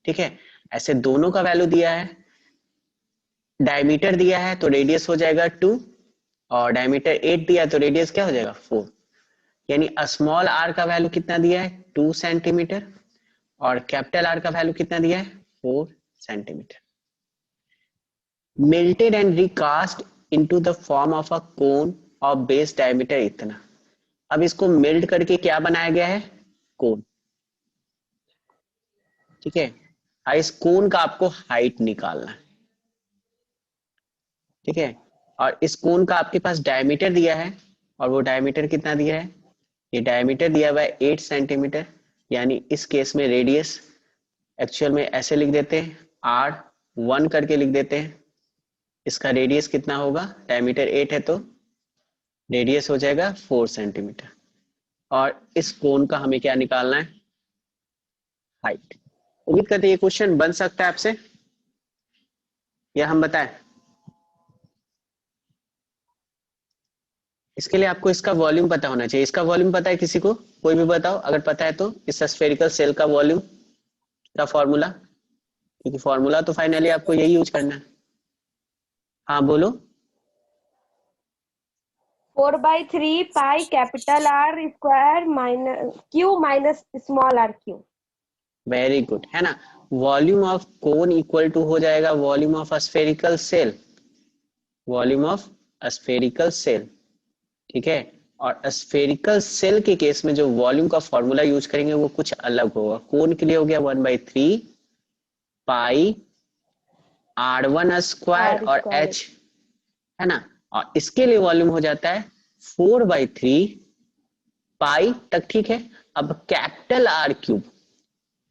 Speaker 1: ठीक है, ऐसे दोनों का वैल्यू दिया है, डायमीटर दिया है तो रेडियस हो जाएगा 2 और डायमीटर 8 दिया है तो रेडियस क्या हो जाएगा 4। यानी स्मॉल आर का वैल्यू कितना दिया है 2 सेंटीमीटर और कैपिटल आर का वैल्यू कितना दिया है 4 centimetre. melted and recast into the form of a cone of base diameter इतना। अब इसको मेल्ट करके क्या बनाया गया है, कोन। ठीक है, और इस कोन का आपको हाइट निकालना है। ठीक है, और इस कोन का आपके पास डायमीटर दिया है और वो डायमीटर कितना दिया है, ये डायमीटर दिया हुआ है 8 सेंटीमीटर। यानी इस केस में रेडियस एक्चुअल में ऐसे लिख देते हैं, R1 करके लिख देते हैं। इसका रेडियस कितना होगा, डायमीटर 8 है तो रेडियस हो जाएगा 4 सेंटीमीटर और इस कोन का हमें क्या निकालना है, हाइट। उम्मीद करते हैं ये क्वेश्चन बन सकता है आपसे, या हम बताएं? इसके लिए आपको इसका वॉल्यूम पता होना चाहिए। इसका वॉल्यूम पता है किसी को? कोई भी बताओ अगर पता है तो, इस स्फेरिकल सेल का वॉल्यूम का फॉर्मूला, क्योंकि फॉर्मूला तो फाइनली आपको यही यूज करना है। हाँ बोलो।
Speaker 2: 4/3 pi capital r square minus cube minus small r cube.
Speaker 1: Very good, है ना। Volume of cone equal to हो जाएगा volume of spherical shell, volume of spherical shell. ठीक है, और स्फेरिकल सेल के केस में जो वॉल्यूम का फॉर्मूला यूज करेंगे वो कुछ अलग होगा। कोन के लिए हो गया 1/3 पाई R1 स्क्वायर और h, है ना। और इसके लिए वॉल्यूम हो जाता है 4/3 पाई तक। ठीक है, अब कैपिटल R क्यूब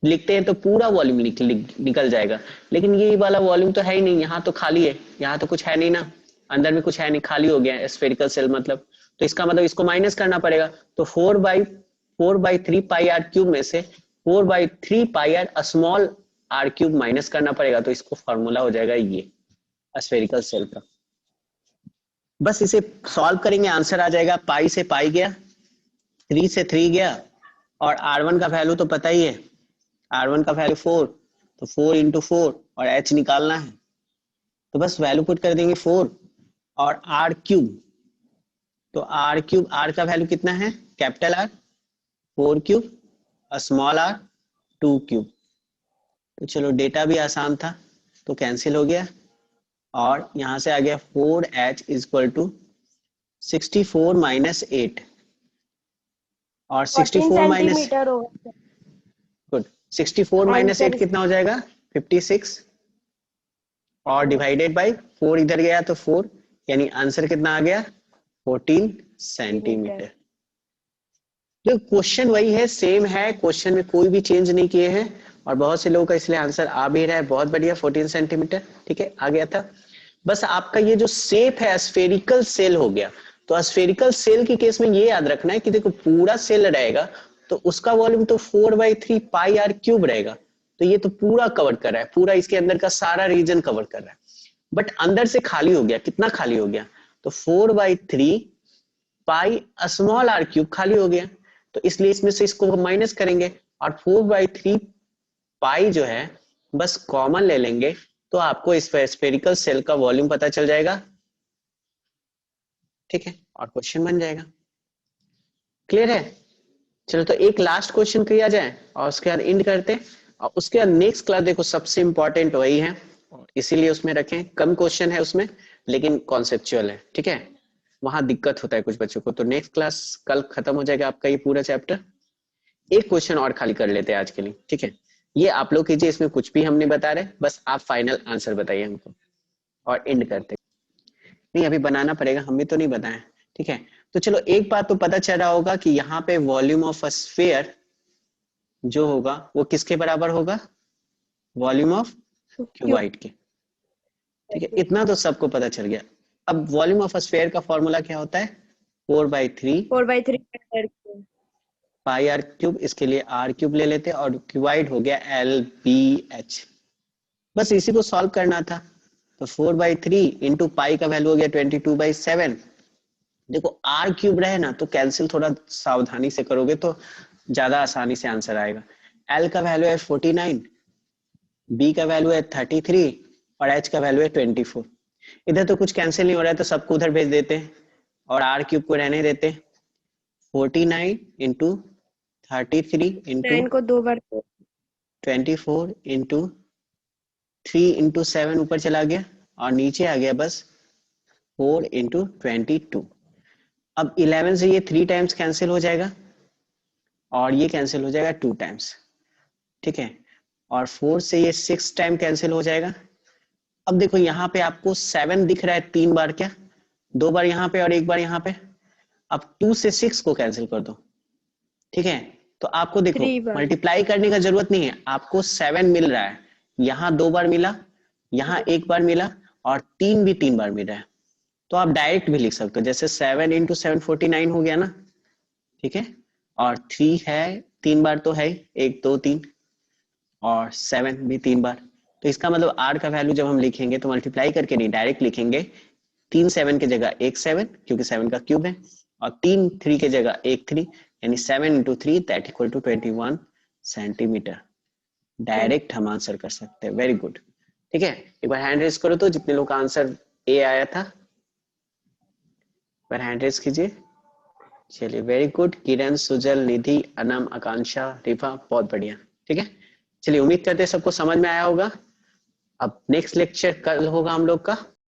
Speaker 1: लिखते हैं तो पूरा वॉल्यूम निकल जाएगा, लेकिन ये वाला वॉल्यूम तो है ही नहीं, यहाँ तो खाली है, यहाँ तो कुछ है नहीं ना, अंदर में कुछ है नहीं, खाली हो गया स्फेरिकल सेल मतलब। तो इसका मतलब इसको माइनस करना पड़ेगा, तो 4/3 पाई आर क्यूब में से 4/3 pi r small r cube minus करना पड़ेगा, तो इसको फॉर्मूला हो जाएगा ये स्फेरिकल सेल का। बस इसे सॉल्व करेंगे, आंसर आ जाएगा। पाई से पाई गया, 3 से 3 गया, और R1 का वैल्यू तो पता ही है, R1 का वैल्यू 4, तो 4 इंटू 4 और h निकालना है, तो बस वैल्यू पुट कर देंगे 4 और R क्यूब, तो R क्यूब, R का वैल्यू कितना है, कैपिटल R 4 क्यूब और स्मॉल r 2 क्यूब। तो चलो डेटा भी आसान था, तो कैंसिल हो गया, और यहां से आ गया 4h is equal to 64 minus 8, और
Speaker 2: 14
Speaker 1: 64 माइनस,
Speaker 2: सेंटीमीटर होगा
Speaker 1: गुड, 64 माइनस 8
Speaker 2: आंसर।
Speaker 1: कितना हो जाएगा 56, और डिवाइडेड बाय 4 इधर गया तो 4, यानी आंसर कितना आ गया 14 सेंटीमीटर। जो क्वेश्चन वही है, सेम है, क्वेश्चन में कोई भी चेंज नहीं किए हैं, और बहुत से लोगों का इसलिए आंसर आ भी रहा है, बहुत बढ़िया 14 सेंटीमीटर, ठीक है, आ गया था। बस आपका ये जो शेप है स्फेरिकल सेल हो गया, तो स्फेरिकल सेल के केस में ये याद रखना है कि देखो पूरा सेल रहेगा तो उसका वॉल्यूम तो 4/3 पाई आर क्यूब रहेगा, तो ये तो पूरा कवर कर रहा है, पूरा इसके अंदर का सारा रीजन कवर कर रहा है, बट अंदर से खाली हो गया, कितना खाली हो गया, तो 4/3 पाई स्मॉल आर क्यूब खाली हो गया, तो इसलिए इसमें से इसको माइनस करेंगे, और 4/3 पाई जो है बस कॉमन ले लेंगे, तो आपको इस स्फेरिकल सेल का वॉल्यूम पता चल जाएगा, ठीक है, और क्वेश्चन बन जाएगा। क्लियर है? चलो तो एक लास्ट क्वेश्चन किया जाए और उसके बाद एंड करते हैं, और उसके बाद नेक्स्ट क्लास देखो सबसे इंपॉर्टेंट वही है, इसीलिए उसमें रखें, कम क्वेश्चन है उसमें लेकिन कॉन्सेप्चुअल है, ठीक है, वहां दिक्कत होता है कुछ बच्चों को, तो नेक्स्ट क्लास कल खत्म हो जाएगा आपका ये पूरा चैप्टर। एक क्वेश्चन और खाली कर लेते हैं आज के लिए, ठीक है, ये आप लोग कीजिए, इसमें कुछ भी हम नहीं बता रहे, बस आप फाइनल आंसर बताइए हमको और एंड करते। नहीं अभी बनाना पड़ेगा, हम भी तो नहीं बताएं, ठीक है। तो चलो एक बात तो पता चल रहा होगा कि यहाँ पे वॉल्यूम ऑफ अ स्फीयर जो होगा वो किसके बराबर होगा, वॉल्यूम ऑफ क्यूबाइड के, ठीक है, इतना तो सबको पता चल गया। अब वॉल्यूम ऑफ अ स्फीयर का फॉर्मूला क्या होता है, 4/3
Speaker 2: 4/3
Speaker 1: पाई आर क्यूब, इसके लिए आर क्यूब ले लेते, और क्यूबाइड हो गया LBH, बस इसी को सॉल्व करना था। तो 4/3 इंटू पाई का वैल्यू हो गया 22/7, देखो आर क्यूब रहे ना तो कैंसिल थोड़ा सावधानी से करोगे तो ज्यादा आसानी से आंसर आएगा। एल का वैल्यू है 49, बी का वैल्यू है 33, और एच का वैल्यू है 24। इधर तो कुछ कैंसिल नहीं हो रहा है तो सबको उधर भेज देते हैं और आर क्यूब को रहने देते। 49 इंटू 33 इंटू
Speaker 2: 9 को 2 बार
Speaker 1: 24 इंटू 3 इंटू 7 ऊपर चला गया, और नीचे आ गया बस 4 इंटू 22। अब 11 से ये 3 टाइम्स कैंसिल हो जाएगा, और ये कैंसिल हो जाएगा 2 टाइम्स, ठीक है, और 4 से ये 6 टाइम कैंसिल हो जाएगा। अब देखो यहाँ पे आपको 7 दिख रहा है 3 बार, क्या 2 बार यहाँ पे और 1 बार यहाँ पे। अब 2 से 6 को कैंसिल कर दो, ठीक है, तो आपको देखो
Speaker 2: 3 बार
Speaker 1: मल्टीप्लाई करने का जरूरत नहीं है, आपको 7 मिल रहा है, यहाँ 2 बार मिला, यहाँ 1 बार मिला, और 3 भी 3 बार मिल रहा है, तो आप डायरेक्ट भी लिख सकते हो, जैसे 7 इंटू 7 49 हो गया ना, ठीक है, और 3 है 3 बार तो है 1 2 3, और 7 भी 3 बार, तो इसका मतलब आर का वैल्यू जब हम लिखेंगे तो मल्टीप्लाई करके नहीं डायरेक्ट लिखेंगे, 3 7 की जगह 1 7 क्योंकि 7 का क्यूब है, और 3 3 की जगह 1 3, यानी 7 into 3 that equal to 21 centimetre. Direct हम आंसर कर सकते हैं, वेरी गुड, ठीक है। एक बार हैंड रेस करो तो जितने लोग का आंसर ए आया था, एक बार हैंड रेस कीजिए। चलिए वेरी गुड, किरण, सुजल, निधि, अनम, आकांक्षा, रिफा, बहुत बढ़िया, ठीक है। चलिए उम्मीद करते हैं सबको समझ में आया होगा। अब नेक्स्ट लेक्चर कल होगा हम लोग का